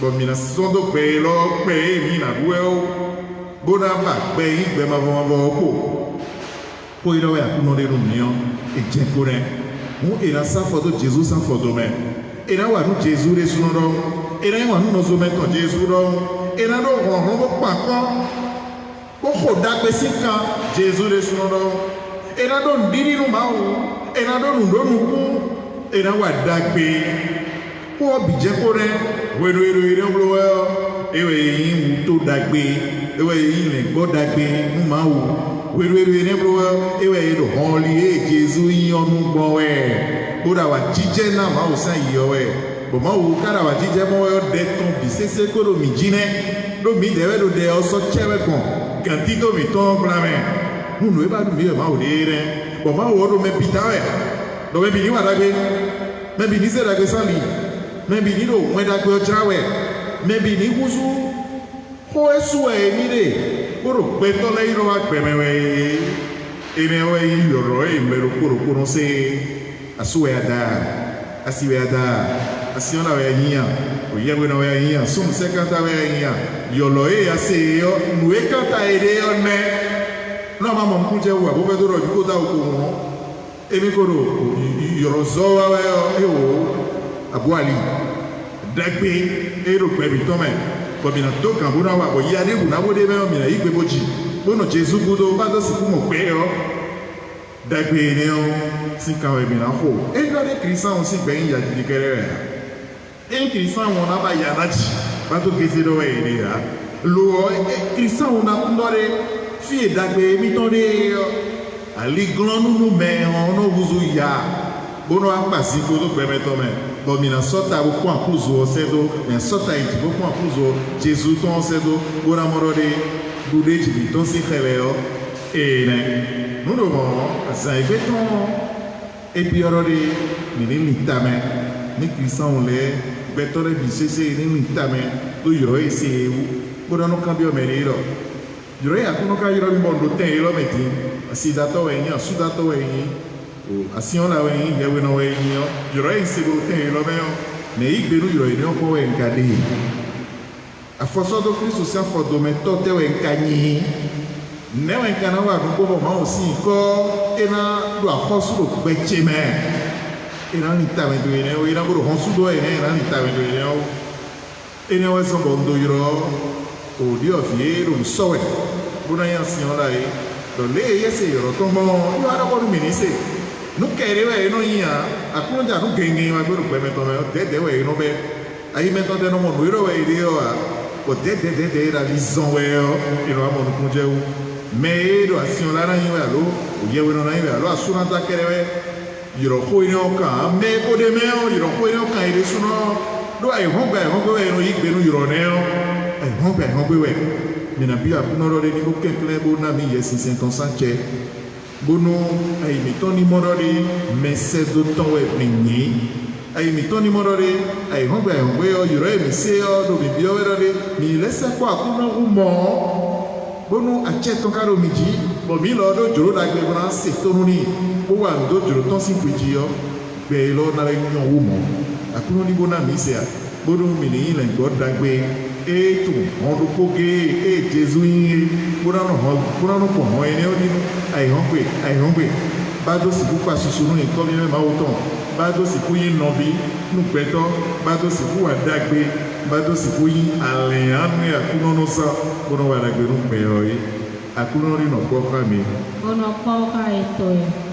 bo mi na so do pe lo pe mi na duwe o bo na ba pe yin gbe ma bo ko iro ya kuno de nu mi o e je ko ne mu ira sa foto Jesus sa foto me ira wa nu Jesus re sunu ro ira wa nu no zo me to Jesus ro ira do ron bo pa ko ko dagbe sika Jesus le sunodo era don diri no mawo era don ndo nuku era wa dagbe ko bije ko re wero ere blo ewe yin to dagbe ewe yin le go dagbe nu mawo wero ere blo ewe do only Jesus yin onu gbo we ko da wa jije na mawo san yo we bo mawo kara wa jije mo we de ton bi sese ko do mi jine do mi de we do de o so chewe kon Cantico mi tombra me, non è vado via ma udire, ma ora me pitare, dove veniva da qui, me venisse da questa lì, me venivo come da quel ciawe, me venivo su, o è su e mire, puro questo lei lo va per me, e ne ho io lo è, me lo puro conosce, a sua età, a sua età. Assim na veinha, o ia na veinha, sum se canta veinha, yo lo e assim yo, não é canta ele yo né, não mamãe punje o abo vedo ro biko da o ko, e me koro, yo rozo wa eu, abu ali, dagbe, e ro pe bi tome, ko bi na to kan bu na wa, ko ya de bu na bo de me o mi na igbe boji, bo no Jesus budo ba do si ku mo pe yo. Dagbe ne o si ka we bi na ho, e do de Christian si gbe yin ya di kere. Christian wona ba ya na ji ba to ke se do we ni ya lo Christian wona ndore fi dagbe mi to de ali glonu nu me ono buzu ya bono apasi ko to gbe me to me bo mi na sota bo ko akuzo o se do me sota iti bo ko akuzo Jesus to o se do ora moro de bude ji to si khele o e ne nu do mo za ibe to e bi oro de mi ni litame ni Christian le Bettore bi sese ni mitame do yoro ese ewu bodo no cambio meriro yoro ya kuno ka yoro mbondo ten yoro meti asidato weni asudato weni o asiola weni yewe no weni yoro ese bo ten yoro meo me igberu yoro ni opo we nkade afoso do Kristo se afodo me tote we nkanyi ne we nkana wa ko bo ma o si ko ena do afoso do gbecheme ina ni tame do ene o ina buru honsu do ene ina ni tame do ene o ene o so bondo yiro o dio fiero sowe buna ya siola e do le yese yoro to mo yo ara ko mi ni se no kere we no ya akun ja no genge ma buru pe me to me de we no be ai me to de no mo yiro we dio a o de la vision we o ino amo no kunje o me do asiola na yo alo o ye we no na yo alo asuna ta kere we yoro ko ni oka me ko de me o yoro ko ni oka ire suno do ai hongbe we no igbe no yoro ne o ai hongbe we ni na bia no ro de ni ko kekle bo na mi yes 500 sanche bono ai mi toni morori me se do ton we ni ai mi toni morori ai hongbe o yoro e mi se o do bi bio we ro de mi lese ko akuno umo bono acheto karo miji bo mi lo do joro da gbe bran se to ni o wa ndo joro ton si puji yo gbe lo na le nyon wo mo akuno ni bona mi se a bodo mi ni le god da gbe e tu on do ko ge e Jesus yin bona no ko ho ene o ni ai hongbe ba do si ku pa susu no ko mi me ma wo ton ba do si ku yin no bi nu peto ba do si ku wa da gbe ba do si ku yin ale anu akuno no sa bono wa da gbe nu pe o yi akuno ri no ko ka mi ono ko ka eto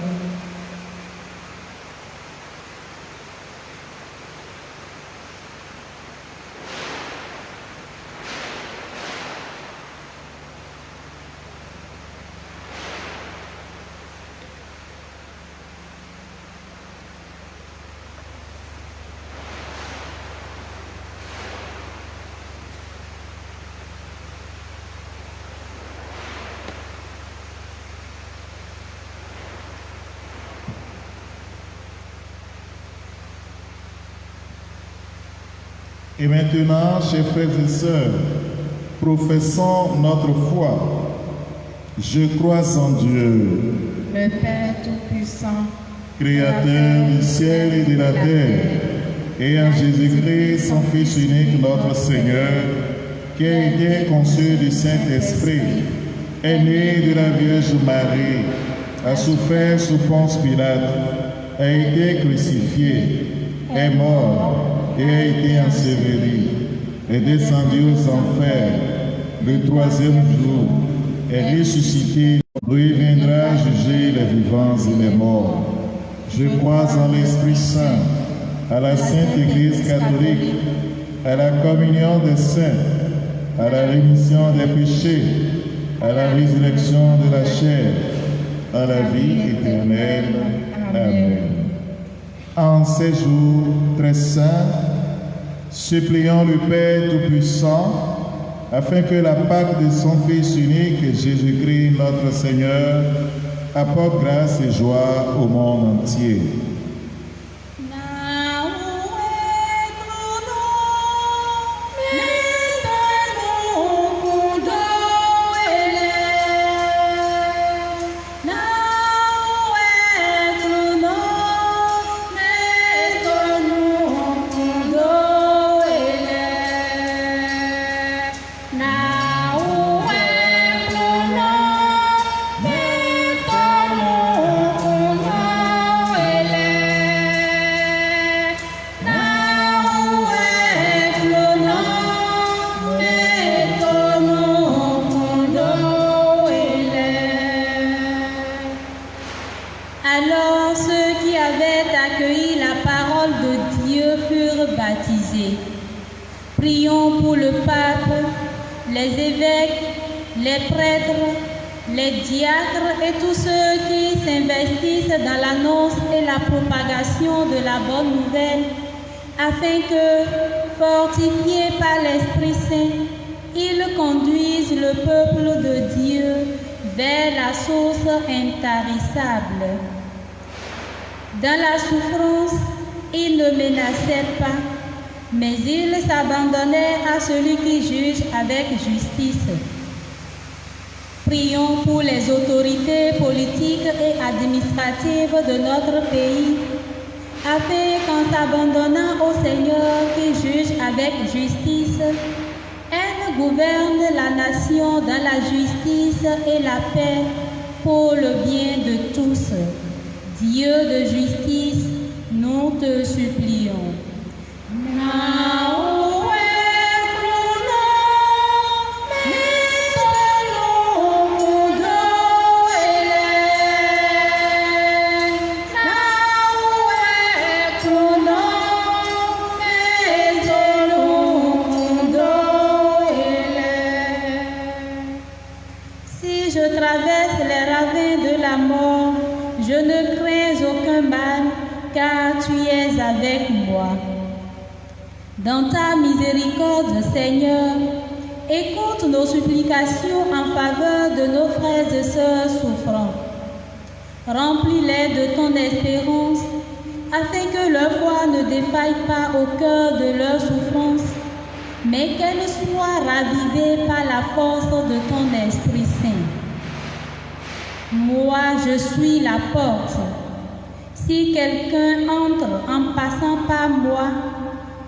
Et maintenant, chers frères et sœurs, professons notre foi Je crois en Dieu, le Père Tout-Puissant, Créateur du ciel et de la terre, et en Jésus-Christ, son Fils unique, notre Seigneur, qui a été conçu du Saint-Esprit, est né de la Vierge Marie, a souffert sous Ponce Pilate, a été crucifié, est mort et a été enseveli, est descendu aux enfers, le troisième jour, est ressuscité, d'où il viendra juger les vivants et les morts. Je crois en l'Esprit Saint, à la Sainte Église catholique, à la communion des saints, à la rémission des péchés, à la résurrection de la chair, à la vie éternelle. Amen. En ces jours très saints, supplions le Père Tout-Puissant afin que la Pâque de son Fils unique, Jésus-Christ notre Seigneur, apporte grâce et joie au monde entier. Alors ceux qui avaient accueilli la parole de Dieu furent baptisés. Prions pour le pape, les évêques, les prêtres, les diacres et tous ceux qui s'investissent dans l'annonce et la propagation de la bonne nouvelle, afin que, fortifiés par l'Esprit Saint, ils conduisent le peuple de Dieu vers la source intarissable. Dans la souffrance, ils ne menaçaient pas, mais ils s'abandonnaient à celui qui juge avec justice. Prions pour les autorités politiques et administratives de notre pays, afin qu'en s'abandonnant au Seigneur qui juge avec justice, elles gouvernent la nation dans la justice et la paix pour le bien de tous. Dieu de justice, nous te supplions. Si je traverse les ravins de la mort, je ne crains aucun mal, car tu es avec moi. Dans ta miséricorde, Seigneur, écoute nos supplications en faveur de nos frères et sœurs souffrants. Remplis-les de ton espérance, afin que leur foi ne défaille pas au cœur de leur souffrance, mais qu'elle soit ravivée par la force de ton Esprit Saint. Moi, je suis la porte. Si quelqu'un entre en passant par moi,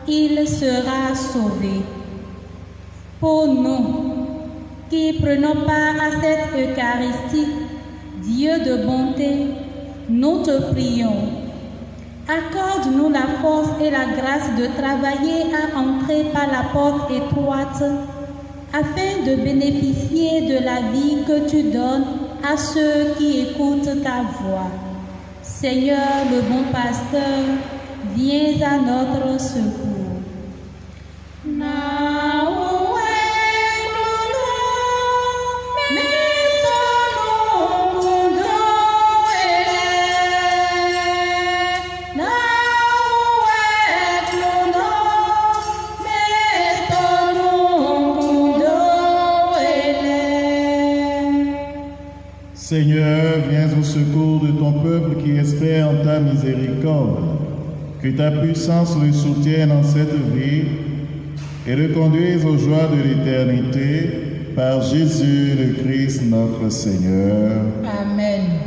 il sera sauvé. Pour nous, qui prenons part à cette Eucharistie, Dieu de bonté, nous te prions. Accorde-nous la force et la grâce de travailler à entrer par la porte étroite, afin de bénéficier de la vie que tu donnes à ceux qui écoutent ta voix. Seigneur, le bon pasteur, viens à notre secours. Seigneur, viens au secours de ton peuple qui espère en ta miséricorde. Que ta puissance le soutienne en cette vie et le conduise aux joies de l'éternité par Jésus le Christ notre Seigneur. Amen.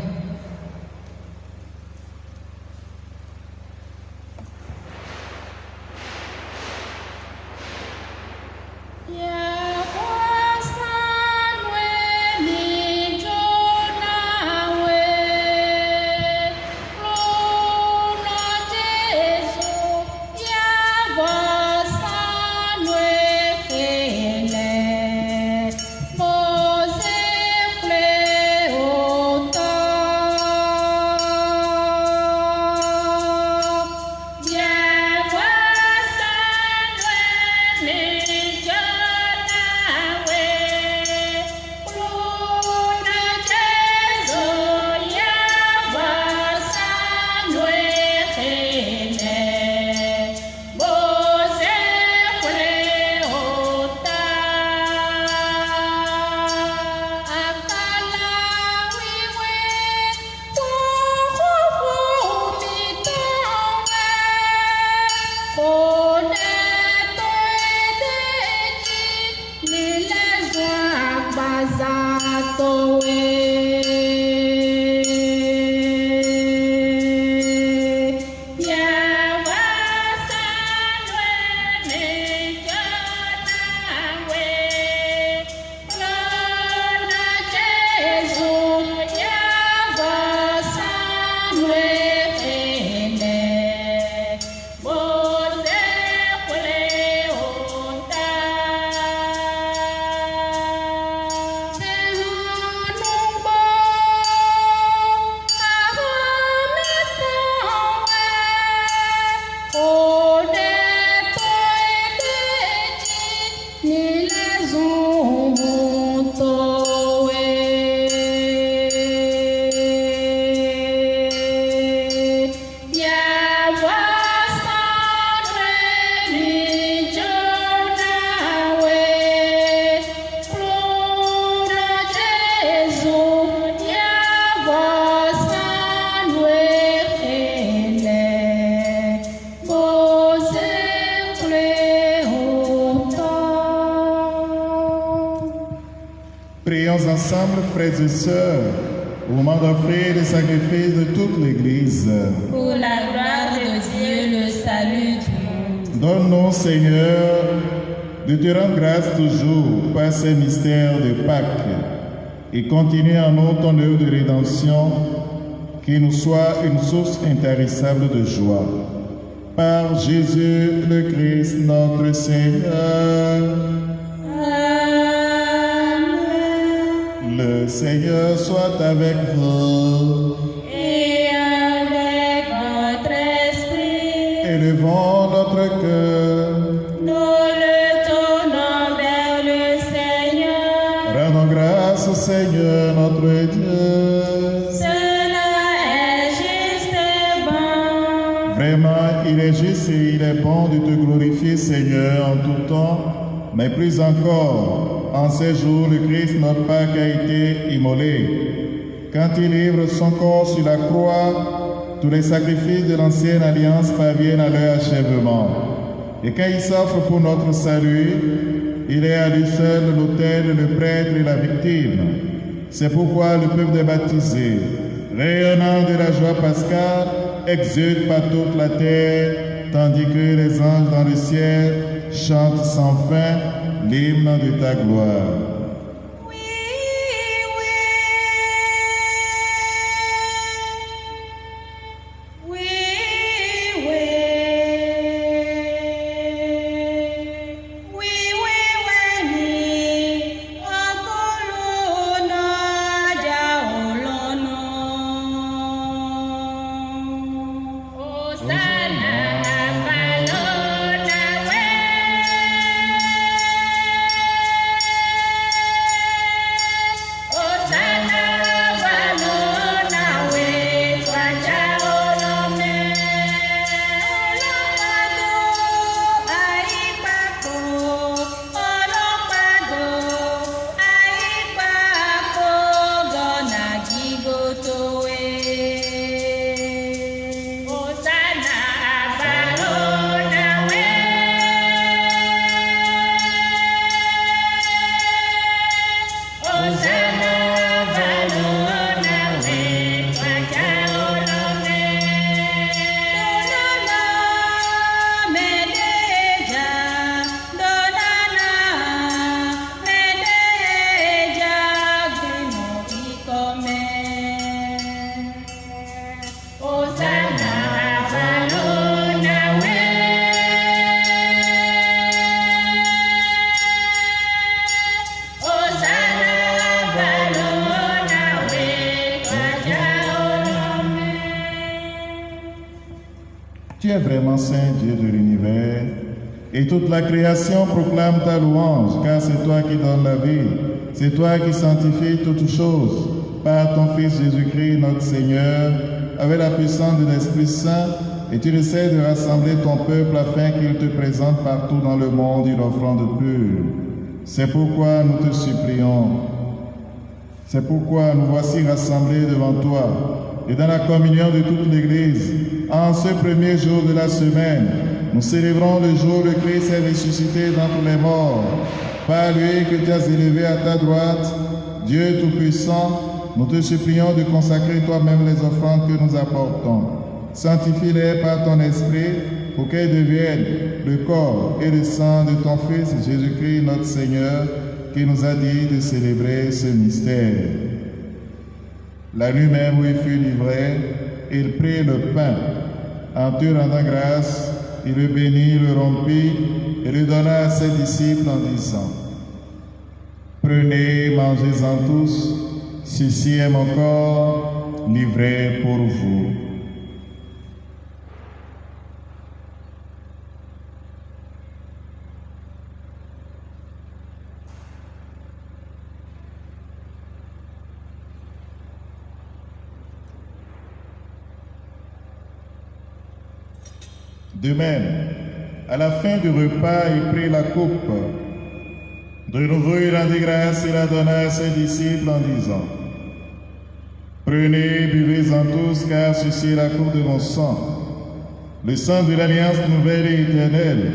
Prions ensemble, frères et sœurs, au moment d'offrir les sacrifices de toute l'Église. Pour la gloire de Dieu, le salut du monde. Donne-nous, Seigneur, de te rendre grâce toujours par ces mystères de Pâques et continue en nous ton œuvre de rédemption qui nous soit une source intarissable de joie. Par Jésus le Christ, notre Seigneur. Le Seigneur soit avec vous. Et avec votre esprit. Élevons notre cœur. Nous le tournons vers le Seigneur. Rendons grâce au Seigneur notre Dieu. Cela est juste et bon. Vraiment, il est juste et il est bon de te glorifier, Seigneur, en tout temps, mais plus encore en ces jours, le Christ, notre Pâque, a été immolé. Quand il livre son corps sur la croix, tous les sacrifices de l'ancienne alliance parviennent à leur achèvement. Et quand il s'offre pour notre salut, il est à lui seul l'autel, le prêtre et la victime. C'est pourquoi le peuple des baptisés, rayonnant de la joie pascale, exulte par toute la terre, tandis que les anges dans le ciel chantent sans fin l'hymne de ta gloire. es vraiment saint, Dieu de l'univers, et toute la création proclame ta louange, car c'est toi qui donnes la vie, c'est toi qui sanctifies toutes choses, par ton Fils Jésus-Christ, notre Seigneur, avec la puissance de l'Esprit Saint, et tu essaies de rassembler ton peuple afin qu'il te présente partout dans le monde une offrande pure. C'est pourquoi nous te supplions. C'est pourquoi nous voici rassemblés devant toi et dans la communion de toute l'Église. En ce premier jour de la semaine, nous célébrons le jour où le Christ est ressuscité d'entre les morts. Par lui que tu as élevé à ta droite, Dieu Tout-Puissant, nous te supplions de consacrer toi-même les offrandes que nous apportons. Sanctifie-les par ton esprit pour qu'elles deviennent le corps et le sang de ton Fils Jésus-Christ notre Seigneur, qui nous a dit de célébrer ce mystère. La nuit même où il fut livré, il prit le pain. En te rendant grâce, il le bénit, le rompit et le donna à ses disciples en disant: Prenez, mangez-en tous, ceci est mon corps livré pour vous. De même, à la fin du repas, il prit la coupe. De nouveau, il rendit grâce et la donna à ses disciples en disant: Prenez, buvez-en tous, car ceci est la coupe de mon sang, le sang de l'alliance nouvelle et éternelle,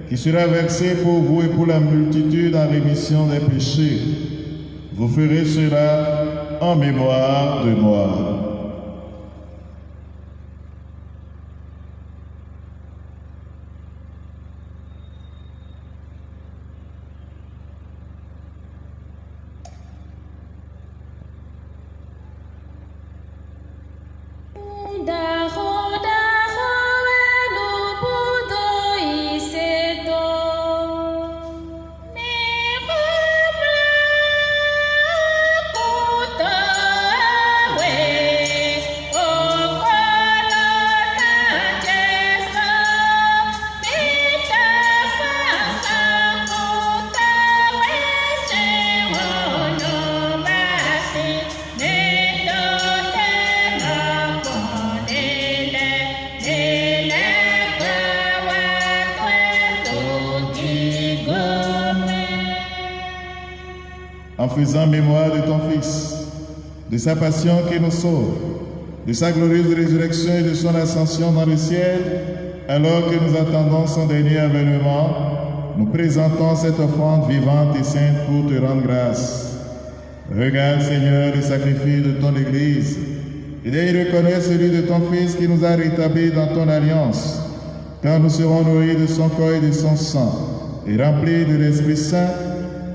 qui sera versé pour vous et pour la multitude en rémission des péchés. Vous ferez cela en mémoire de moi. En faisant mémoire de ton Fils, de sa passion qui nous sauve, de sa glorieuse résurrection et de son ascension dans le ciel, alors que nous attendons son dernier avènement, nous présentons cette offrande vivante et sainte pour te rendre grâce. Regarde, Seigneur, le sacrifice de ton Église, et daigne reconnaître celui de ton Fils qui nous a rétablis dans ton alliance, quand nous serons nourris de son corps et de son sang, et remplis de l'Esprit Saint.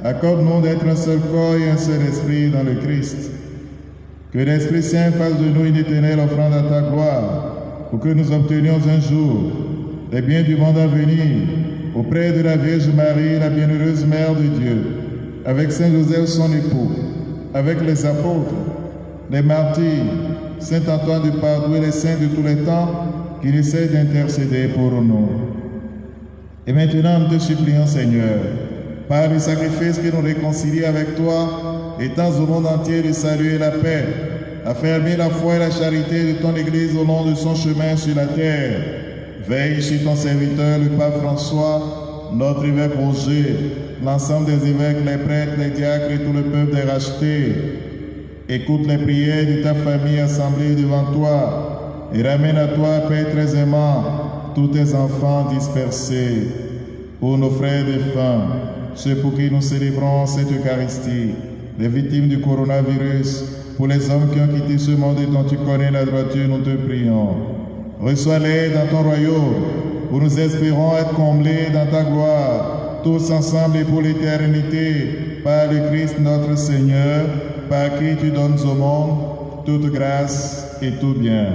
Accorde-nous d'être un seul corps et un seul esprit dans le Christ. Que l'Esprit Saint fasse de nous une éternelle offrande à ta gloire, pour que nous obtenions un jour les biens du monde à venir, auprès de la Vierge Marie, la bienheureuse Mère de Dieu, avec Saint Joseph son époux, avec les apôtres, les martyrs, Saint Antoine de Padoue et les saints de tous les temps, qui essaient d'intercéder pour nous. Et maintenant, nous te supplions, Seigneur, par le sacrifice qui nous réconcilie avec toi, étends au monde entier le salut et la paix, affermis la foi et la charité de ton Église au long de son chemin sur la terre. Veille sur ton serviteur, le pape François, notre évêque Roger, l'ensemble des évêques, les prêtres, les diacres et tout le peuple des rachetés. Écoute les prières de ta famille assemblée devant toi et ramène à toi, Père très aimant, tous tes enfants dispersés. Pour nos frères défunts, ceux pour qui nous célébrons cette Eucharistie, les victimes du coronavirus, pour les hommes qui ont quitté ce monde et dont tu connais la droiture, nous te prions. Reçois-les dans ton royaume, où nous espérons être comblés dans ta gloire, tous ensemble et pour l'éternité, par le Christ notre Seigneur, par qui tu donnes au monde toute grâce et tout bien.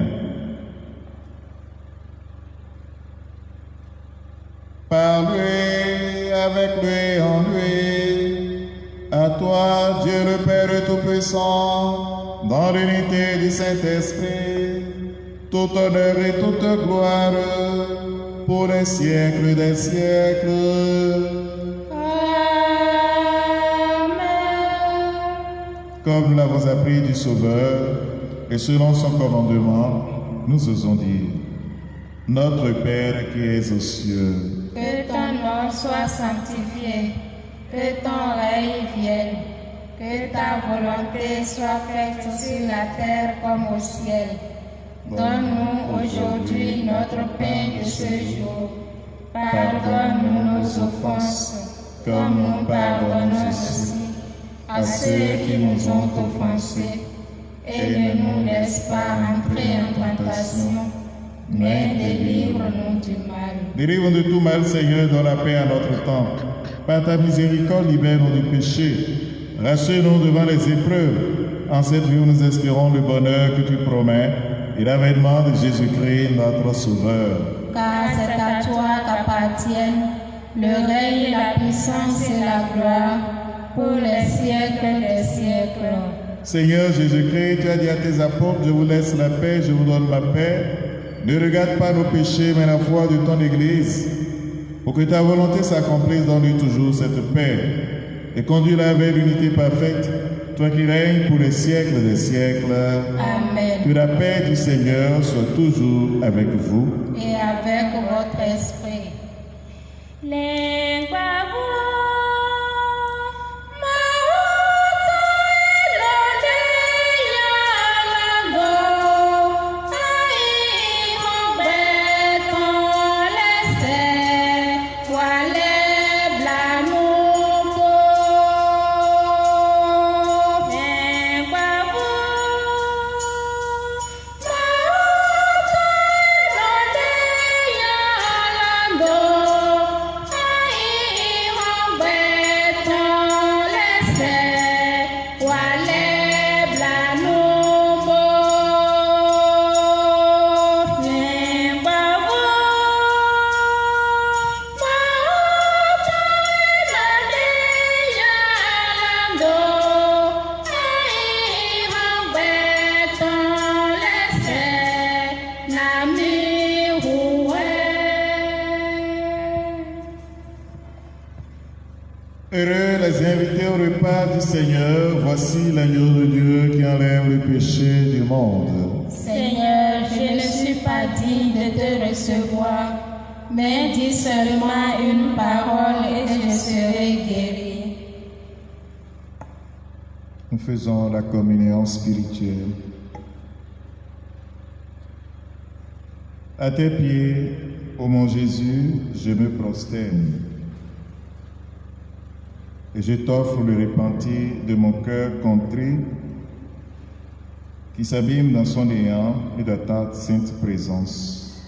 Par lui, avec lui, en lui, à toi, Dieu le Père Tout-Puissant, dans l'unité du Saint-Esprit, tout honneur et toute gloire pour les siècles des siècles. Comme nous l'avons appris du Sauveur, et selon son commandement, nous osons dire, Notre Père qui es aux cieux, que ton nom soit sanctifié, que ton règne vienne, que ta volonté soit faite sur la terre comme au ciel. Donne-nous aujourd'hui notre pain de ce jour. Pardonne-nous nos offenses, comme nous pardonnons aussi à ceux qui nous ont offensés. Et ne nous laisse pas entrer en tentation, mais délivre-nous du mal. Délivre-nous de tout mal, Seigneur, dans la paix à notre temps. Par ta miséricorde, libère-nous du péché. Rassure-nous devant les épreuves. En cette vie où nous espérons le bonheur que tu promets et l'avènement de Jésus-Christ, notre Sauveur. Car c'est à toi qu'appartiennent le règne, la puissance et la gloire pour les siècles des siècles. Seigneur Jésus-Christ, tu as dit à tes apôtres, je vous laisse la paix, je vous donne ma paix. Ne regarde pas nos péchés, mais la foi de ton Église. Pour que ta volonté s'accomplisse, donne-lui toujours cette paix. Et conduis-la vers l'unité parfaite, toi qui règnes pour les siècles des siècles. Amen. Que la paix du Seigneur soit toujours avec vous. Et avec votre esprit. Heureux les invités au repas du Seigneur, voici l'agneau de Dieu qui enlève le péché du monde. Seigneur, je ne suis pas digne de te recevoir, mais dis seulement une parole et je serai guéri. Nous faisons la communion spirituelle. À tes pieds, ô mon Jésus, je me prosterne. Et je t'offre le repentir de mon cœur contrit qui s'abîme dans son néant et dans ta sainte présence.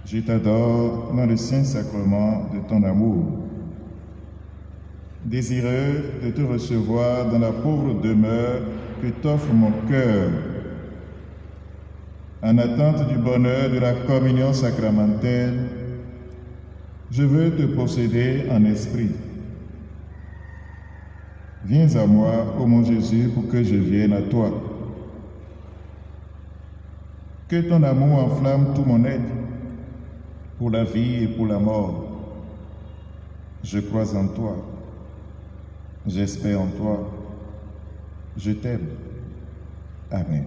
Je t'adore dans le saint sacrement de ton amour, désireux de te recevoir dans la pauvre demeure que t'offre mon cœur, en attente du bonheur de la communion sacramentelle. Je veux te posséder en esprit. Viens à moi, ô mon Jésus, pour que je vienne à toi. Que ton amour enflamme tout mon être, pour la vie et pour la mort. Je crois en toi, j'espère en toi, je t'aime. Amen.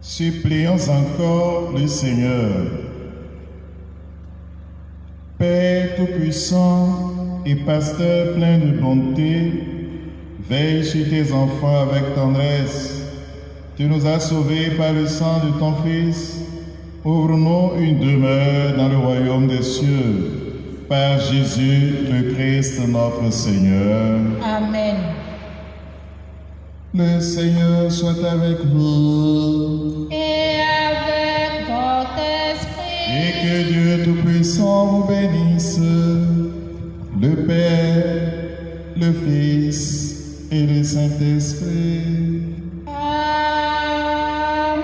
Supplions encore le Seigneur. Père Tout-Puissant et Pasteur plein de bonté, veille sur tes enfants avec tendresse. Tu nous as sauvés par le sang de ton Fils. Ouvre-nous une demeure dans le royaume des cieux. Par Jésus le Christ notre Seigneur. Amen. Le Seigneur soit avec vous. Et avec votre esprit. Et que Dieu Tout-Puissant vous bénisse, le Père, le Fils et le Saint-Esprit. Amen.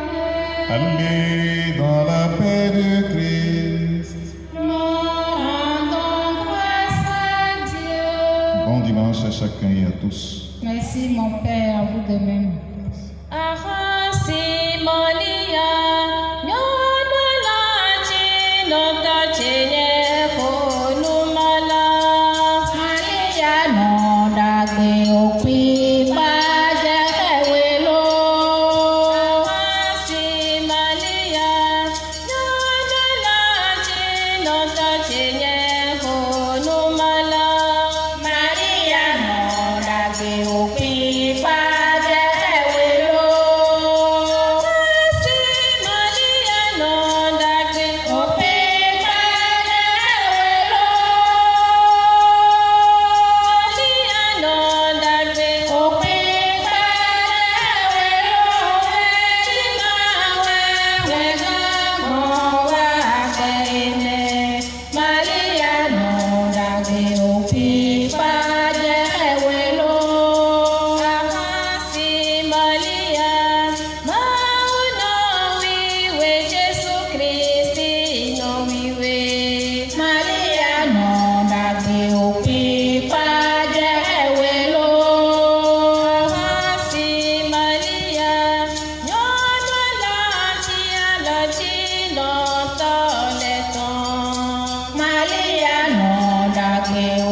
Allez dans la paix de Christ. Nous rendons grâce à Dieu. Bon dimanche à chacun et à tous. Merci mon Père, à vous de même. Maria no da que